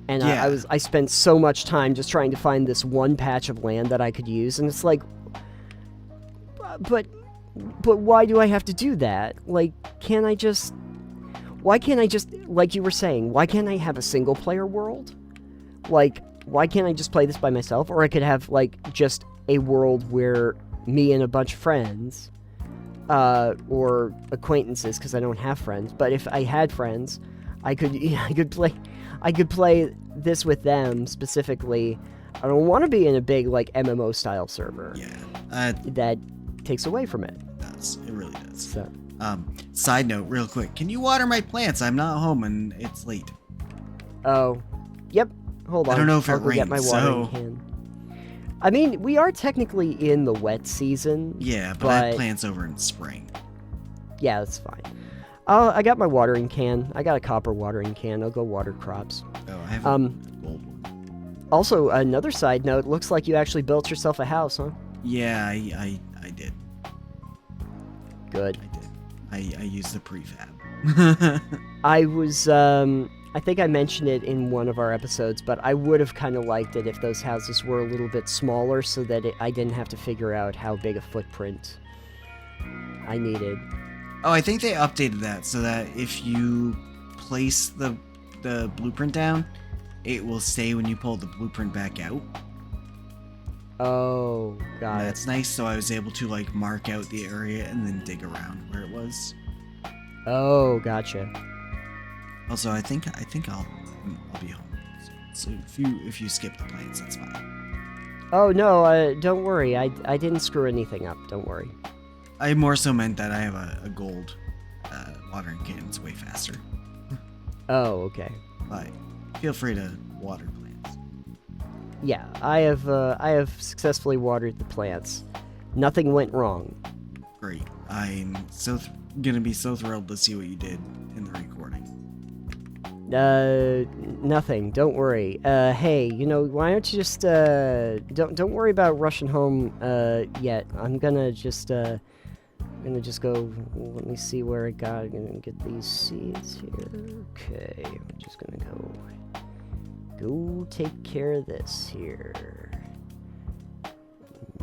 And I spent so much time just trying to find this one patch of land that I could use, and it's like, but why do I have to do that? Like, why can't I just, like you were saying, why can't I have a single player world? Like, why can't I just play this by myself? Or I could have, like, just a world where me and a bunch of friends, or acquaintances, because I don't have friends, but if I had friends, I could play this with them specifically. I don't want to be in a big, like, MMO style server. Yeah. That takes away from it. It really does. So. Side note, real quick. Can you water my plants? I'm not home and it's late. Oh, yep. Hold on. I don't know if I'll it go get my rains, watering so... can. I mean, we are technically in the wet season. Yeah, but I have plants over in spring. Yeah, that's fine. I got my watering can. I got a copper watering can. I'll go water crops. Oh, I have a gold one. Also, another side note, looks like you actually built yourself a house, huh? Yeah, I did. Good. I did. I used the prefab. I was, I think I mentioned it in one of our episodes, but I would have kind of liked it if those houses were a little bit smaller so that I didn't have to figure out how big a footprint I needed. Oh, I think they updated that so that if you place the blueprint down, it will stay when you pull the blueprint back out. Oh, got it. That's nice, so I was able to, like, mark out the area and then dig around where it was. Oh, gotcha. Also, I think I'll be home. So if you skip the plants, that's fine. Oh, no, don't worry. I didn't screw anything up. Don't worry. I more so meant that I have a gold watering can. It's way faster. Oh, okay. But feel free to water plants. Yeah, I have successfully watered the plants. Nothing went wrong. Great. I'm gonna be so thrilled to see what you did in the recording. Nothing. Don't worry. Hey, why don't you just don't worry about rushing home yet. I'm gonna just go. Let me see where I got. I'm gonna get these seeds here. Okay, I'm just gonna go take care of this here.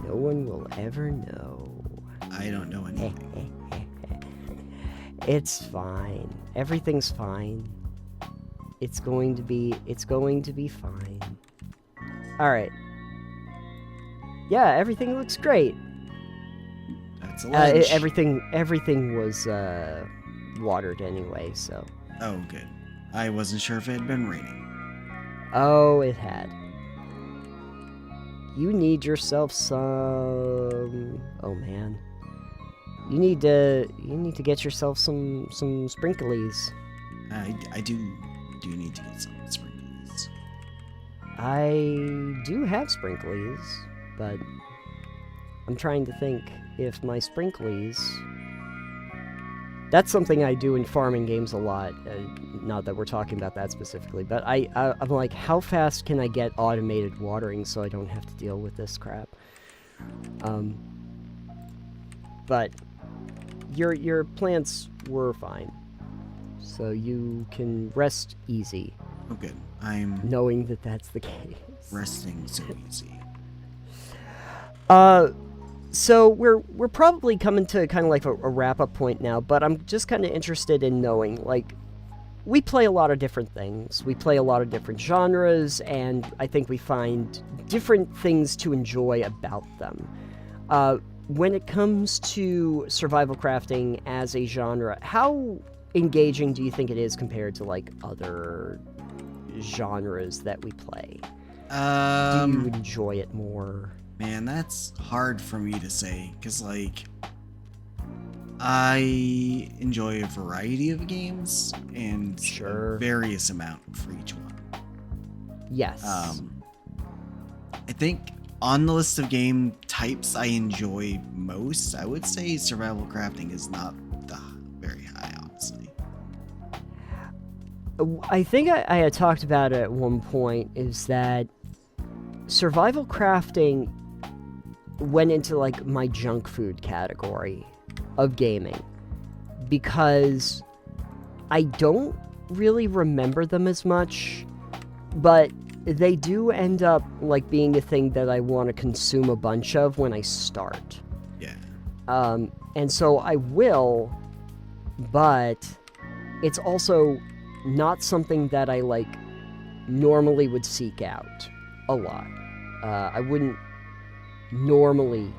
No one will ever know. I don't know anything. It's fine. Everything's fine. It's going to be fine. Alright. Yeah, everything looks great. That's a ledge. Everything was watered anyway, so. Oh, good. I wasn't sure if it had been raining. Oh, it had. You need yourself some... Oh, man. You need to get yourself some sprinklies. I do need to get some sprinklies. I do have sprinklies, but I'm trying to think if my sprinklies... That's something I do in farming games a lot. Not that we're talking about that specifically, but I'm like, how fast can I get automated watering so I don't have to deal with this crap? But your plants were fine, so you can rest easy. Oh, good. I'm knowing that that's the case. Resting so easy. So we're probably coming to kind of like a wrap-up point now, but I'm just kind of interested in knowing, like, we play a lot of different things. We play a lot of different genres, and I think we find different things to enjoy about them. When it comes to survival crafting as a genre, how engaging do you think it is compared to, like, other genres that we play? Do you enjoy it more? Man, that's hard for me to say, because, like, I enjoy a variety of games, and sure, a various amount for each one. Yes. I think on the list of game types I enjoy most, I would say survival crafting is not very high, honestly. I think I had talked about it at one point, is that survival crafting went into, like, my junk food category of gaming, because I don't really remember them as much, but they do end up, like, being a thing that I want to consume a bunch of when I start. Yeah. And so I will, but it's also not something that I, like, normally would seek out a lot. I wouldn't normally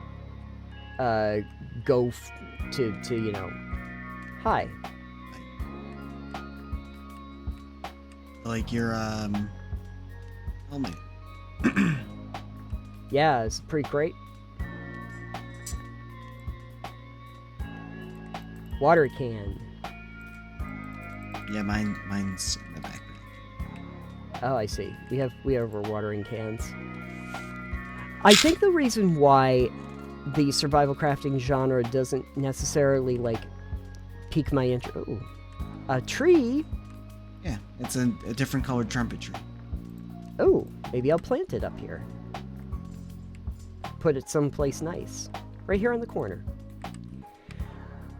go to hi. Like your helmet. Yeah, it's pretty great. Water can. Yeah, mine's in the back. Oh, I see. We have our watering cans. I think the reason why the survival crafting genre doesn't necessarily, like, pique my interest... Ooh. A tree? Yeah, it's a different colored trumpet tree. Oh, maybe I'll plant it up here. Put it someplace nice. Right here in the corner.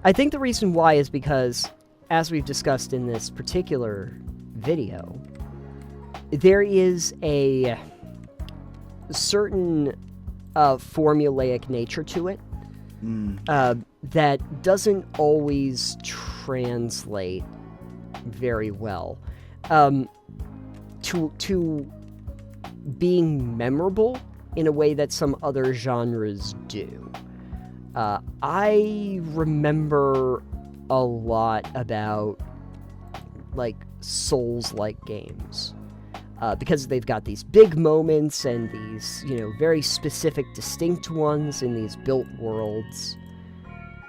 I think the reason why is because, as we've discussed in this particular video, there is a certain formulaic nature to it that doesn't always translate very well to being memorable in a way that some other genres do. I remember a lot about, like, Souls-like games. Because they've got these big moments and these, very specific, distinct ones in these built worlds.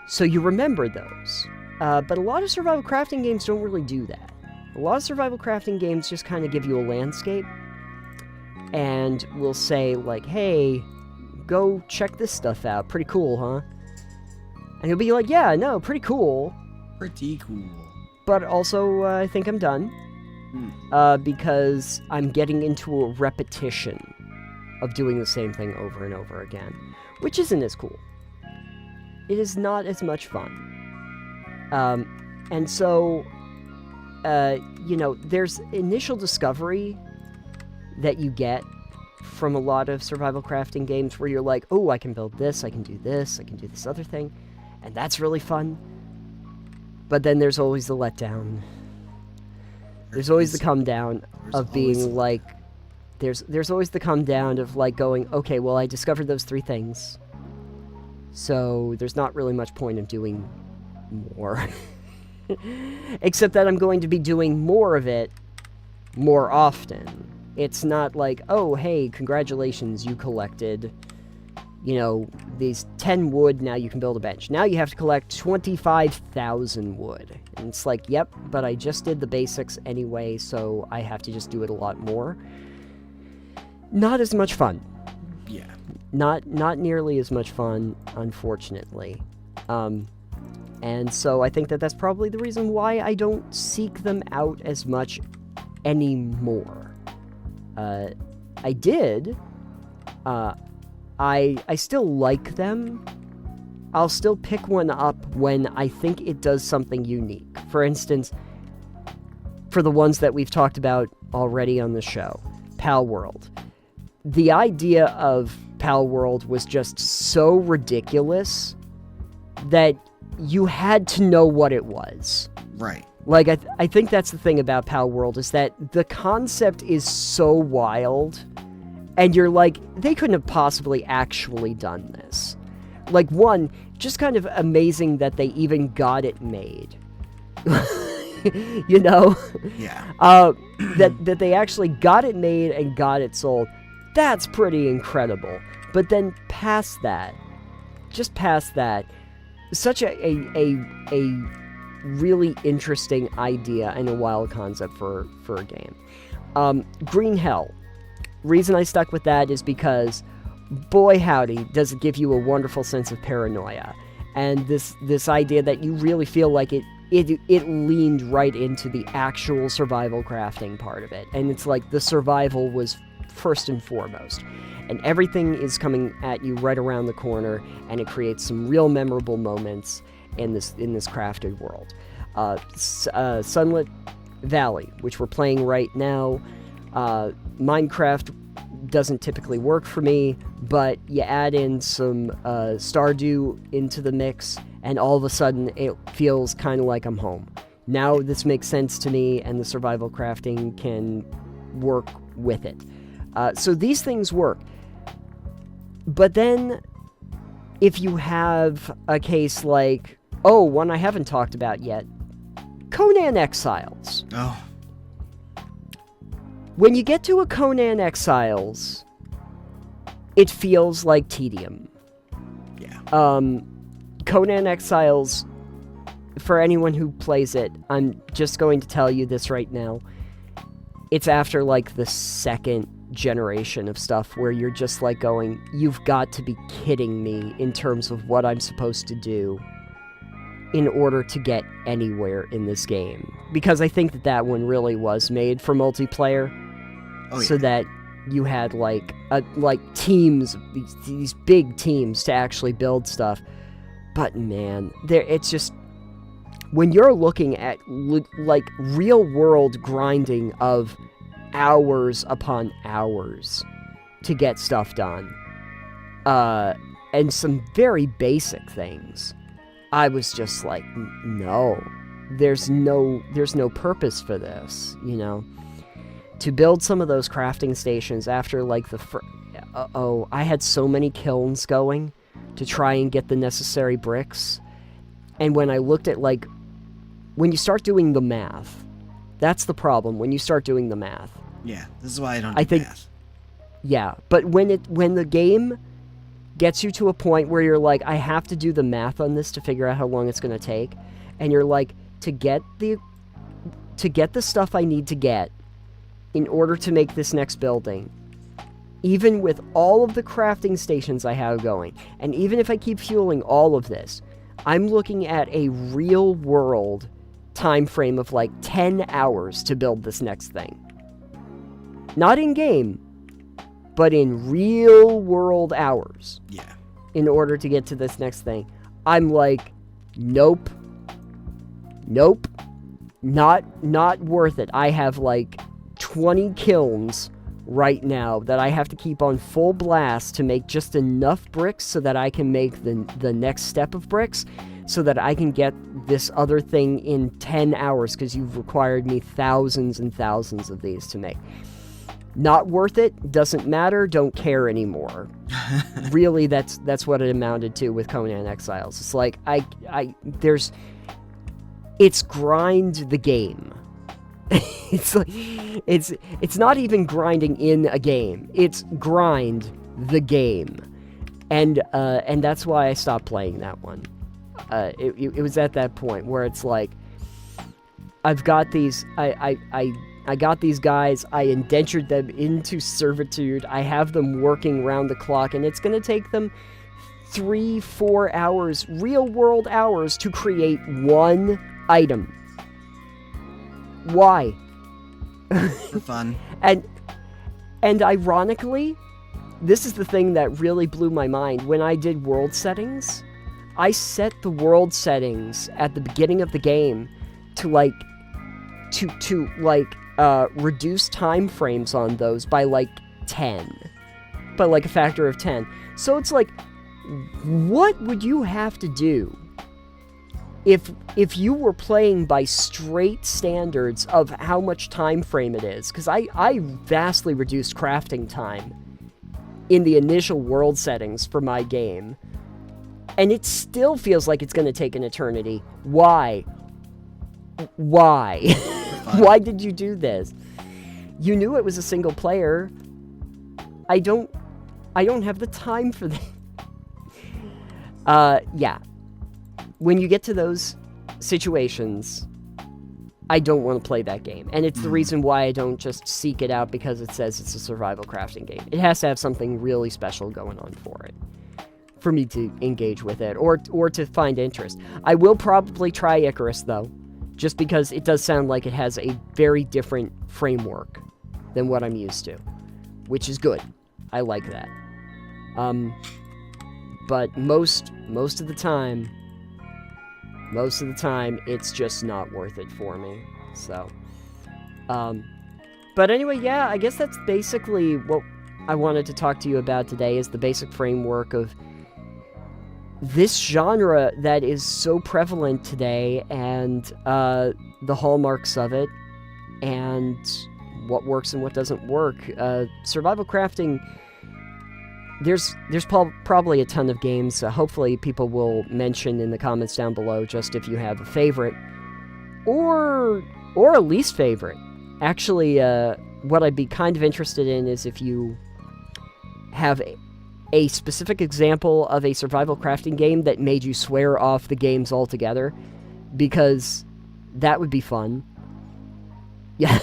So you remember those. But a lot of survival crafting games don't really do that. A lot of survival crafting games just kind of give you a landscape and will say, like, hey, go check this stuff out. Pretty cool, huh? And you'll be like, yeah, no, pretty cool. Pretty cool. But also, I think I'm done. Because I'm getting into a repetition of doing the same thing over and over again, which isn't as cool. It is not as much fun. And so, there's initial discovery that you get from a lot of survival crafting games where you're like, oh, I can build this, I can do this other thing, and that's really fun. But then there's always the letdown. There's always the come down of being like, there's always the come down of, like, going, okay, well, I discovered those 3 things, so there's not really much point of doing more. Except that I'm going to be doing more of it more often. It's not like, oh, hey, congratulations, you collected, these 10 wood, now you can build a bench. Now you have to collect 25,000 wood. And it's like, yep, but I just did the basics anyway, so I have to just do it a lot more. Not as much fun. Yeah. Not nearly as much fun, unfortunately. And so I think that that's probably the reason why I don't seek them out as much anymore. I did. I still like them. I'll still pick one up when I think it does something unique. For instance, for the ones that we've talked about already on the show, Palworld. The idea of Palworld was just so ridiculous that you had to know what it was. Right. Like, I think that's the thing about Palworld, is that the concept is so wild, and you're like, they couldn't have possibly actually done this. Like, one, just kind of amazing that they even got it made. Yeah. That they actually got it made and got it sold. That's pretty incredible. But then past that, such a really interesting idea and a wild concept for a game. Green Hell. Reason I stuck with that is because, boy howdy, does it give you a wonderful sense of paranoia. And this idea that you really feel like it leaned right into the actual survival crafting part of it. And it's like the survival was first and foremost. And everything is coming at you right around the corner, and it creates some real memorable moments in this crafted world. Sunlit Valley, which we're playing right now. Minecraft doesn't typically work for me, but you add in some Stardew into the mix, and all of a sudden it feels kind of like I'm home. Now this makes sense to me, and the survival crafting can work with it. So these things work. But then, if you have a case like, one I haven't talked about yet, Conan Exiles. Oh. When you get to a Conan Exiles, it feels like tedium. Yeah. Conan Exiles for anyone who plays it, I'm just going to tell you this right now. It's after, like, the second generation of stuff where you're just, like, going, you've got to be kidding me in terms of what I'm supposed to do in order to get anywhere in this game. Because I think that that one really was made for multiplayer. Oh, yeah. So that you had, like teams, these big teams to actually build stuff. But, man, it's just... When you're looking at, like, real-world grinding of hours upon hours to get stuff done, and some very basic things, I was just like, no, there's no purpose for this, you know? To build some of those crafting stations after, like, I had so many kilns going to try and get the necessary bricks, and when I looked at, like, when you start doing the math, that's the problem. When you start doing the math. Yeah, this is why I don't do math. Yeah, but when the game gets you to a point where you're like, I have to do the math on this to figure out how long it's going to take, and you're like, to get the stuff I need to get in order to make this next building, even with all of the crafting stations I have going, and even if I keep fueling all of this, I'm looking at a real world time frame of like 10 hours to build this next thing. Not in game, but in real world hours. Yeah. In order to get to this next thing. I'm like, nope, not worth it. I have like 20 kilns right now that I have to keep on full blast to make just enough bricks so that I can make the next step of bricks, so that I can get this other thing in 10 hours, because you've required me thousands and thousands of these to make. Not worth it, doesn't matter, don't care anymore. Really, that's what it amounted to with Conan Exiles. It's like, it's grind the game. It's like, it's not even grinding in a game. It's grind the game. And that's why I stopped playing that one. It was at that point where it's like, I've got these, I got these guys, I indentured them into servitude, I have them working round the clock, and it's going to take them 3-4 hours, real world hours, to create one item. Why? For fun. And ironically, this is the thing that really blew my mind. When I did world settings, I set the world settings at the beginning of the game to reduce time frames on those by like 10. By like a factor of 10. So it's like, what would you have to do if you were playing by straight standards of how much time frame it is? Because I vastly reduced crafting time in the initial world settings for my game, and it still feels like it's going to take an eternity. Why? Why did you do this? You knew it was a single player. I don't have the time for that. Yeah. When you get to those situations, I don't want to play that game. And it's the reason why I don't just seek it out because it says it's a survival crafting game. It has to have something really special going on for it, for me to engage with it, or to find interest. I will probably try Icarus, though, just because it does sound like it has a very different framework than what I'm used to, which is good. I like that. But most of the time, it's just not worth it for me. So, but anyway, yeah, I guess that's basically what I wanted to talk to you about today, is the basic framework of this genre that is so prevalent today, and the hallmarks of it, and what works and what doesn't work. Survival crafting, there's probably a ton of games. Hopefully people will mention in the comments down below just if you have a favorite or a least favorite. Actually, what I'd be kind of interested in is if you have a specific example of a survival crafting game that made you swear off the games altogether, because that would be fun. Yeah,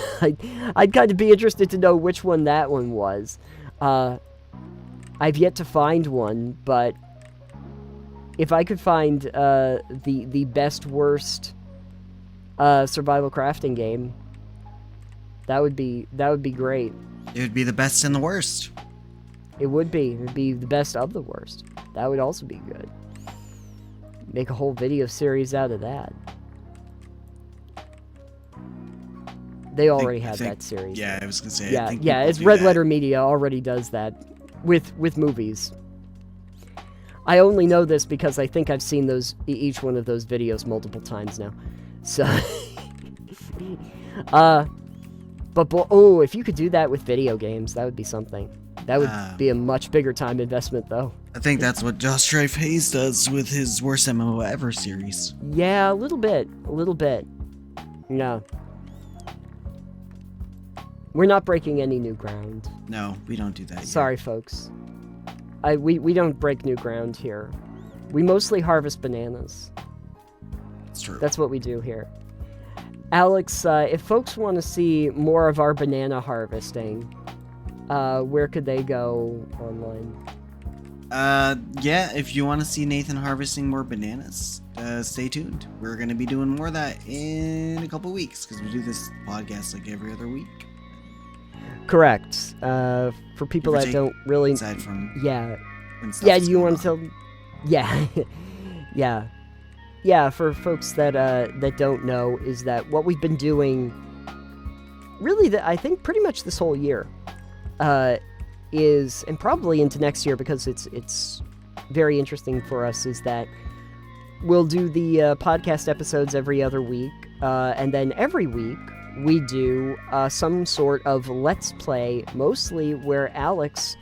I'd kind of be interested to know which one that one was. I've yet to find one, but if I could find the best worst survival crafting game, that would be great. It would be the best and the worst. It would be. It would be the best of the worst. That would also be good. Make a whole video series out of that. They already have that series. Yeah, I was gonna say. Yeah, it's Red Letter Media already does that with movies. I only know this because I think I've seen each one of those videos multiple times now. So, if you could do that with video games, that would be something. That would be a much bigger time investment, though. I think that's what Josh Strife Hayes does with his Worst MMO Ever series. Yeah, a little bit. Yeah. We're not breaking any new ground. No, we don't do that. Sorry, folks. We don't break new ground here. We mostly harvest bananas. It's true. That's what we do here. Alex, if folks want to see more of our banana harvesting, where could they go online? Yeah, if you want to see Nathan harvesting more bananas, stay tuned. We're going to be doing more of that in a couple weeks, because we do this podcast like every other week. Correct. For people that don't really... Aside from... Yeah. Yeah, you want to tell... Yeah. Yeah. Yeah, for folks that don't know, is that what we've been doing, really, I think pretty much this whole year, is, and probably into next year, because it's very interesting for us, is that we'll do the podcast episodes every other week, and then every week we do some sort of Let's Play, mostly where Alex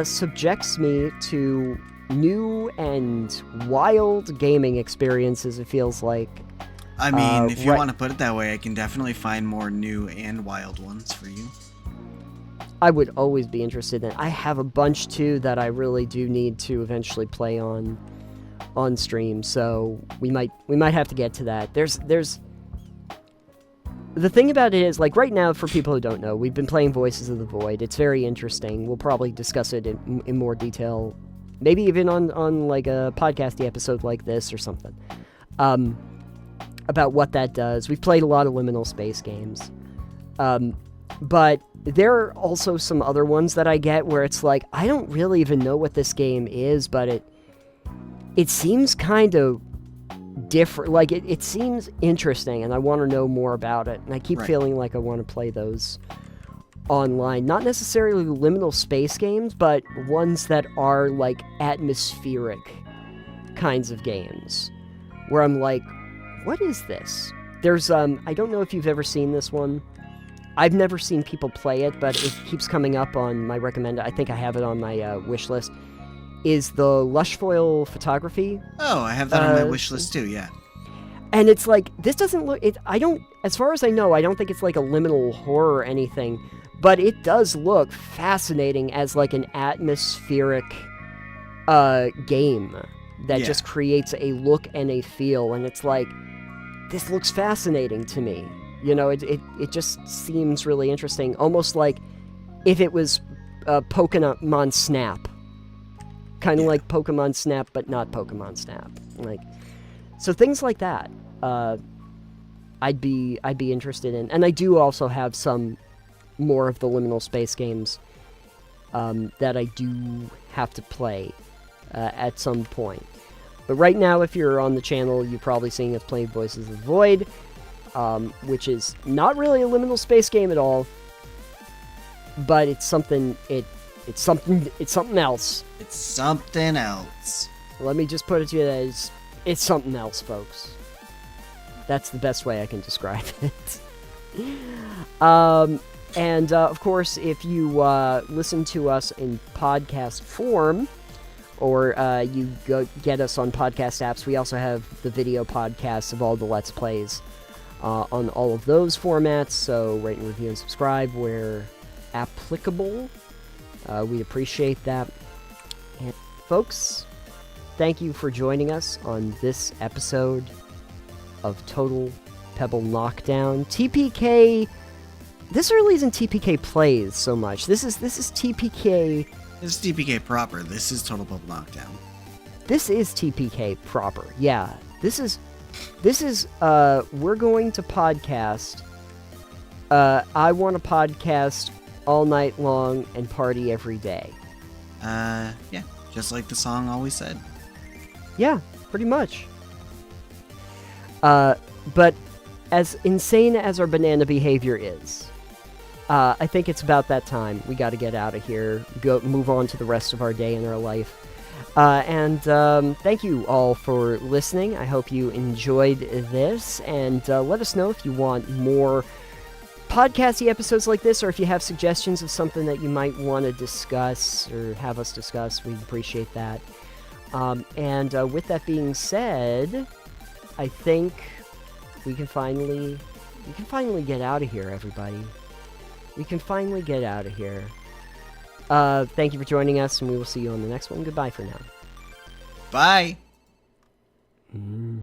subjects me to new and wild gaming experiences, it feels like. I mean, if you want to put it that way, I can definitely find more new and wild ones for you. I would always be interested in. I have a bunch too that I really do need to eventually play on stream, so we might have to get to that. There's the thing about it is, like, right now, for people who don't know, we've been playing Voices of the Void. It's very interesting. We'll probably discuss it in more detail, maybe even on like a podcasty episode like this or something, about what that does. We've played a lot of liminal space games, but there are also some other ones that I get where it's like, I don't really even know what this game is, but it seems kind of different. Like, it seems interesting, and I want to know more about it, and I keep feeling like I want to play those online. Not necessarily liminal space games, but ones that are like atmospheric kinds of games, where I'm like, what is this? There's I don't know if you've ever seen this one. I've never seen people play it, but it keeps coming up on my recommended. I think I have it on my wish list. Is the Lushfoil Photography? Oh, I have that on my wish list too. Yeah. And it's like, this doesn't look. I don't. As far as I know, I don't think it's like a liminal horror or anything. But it does look fascinating as like an atmospheric game that just creates a look and a feel, and it's like, this looks fascinating to me. You know, it just seems really interesting, almost like if it was Pokemon Snap, kind of like Pokemon Snap, but not Pokemon Snap. Like, so things like that, I'd be interested in, and I do also have some more of the liminal space games that I do have to play at some point. But right now, if you're on the channel, you're probably seeing us playing Voices of the Void, which is not really a liminal space game at all, but it's something. It's something else. It's something else. Let me just put it to you that it's something else, folks. That's the best way I can describe it. And, of course, if you listen to us in podcast form, or you get us on podcast apps, we also have the video podcasts of all the Let's Plays on all of those formats, so rate and review and subscribe where applicable. We'd appreciate that. And, folks, thank you for joining us on this episode of Total Pebble Knockdown. TPK. This really isn't TPK plays so much. This is TPK. This is TPK proper. This is Total Pebble Knockdown. This is TPK proper. Yeah. This is we're going to podcast. I want to podcast all night long and party every day. Yeah, just like the song always said. Yeah, pretty much. But as insane as our banana behavior is, I think it's about that time. We got to get out of here, move on to the rest of our day and our life. And thank you all for listening. I hope you enjoyed this, and let us know if you want more podcasty episodes like this, or if you have suggestions of something that you might want to discuss or have us discuss. We'd appreciate that. And with that being said, I think we can finally get out of here, everybody. We can finally get out of here. Thank you for joining us, and we will see you on the next one. Goodbye for now. Bye.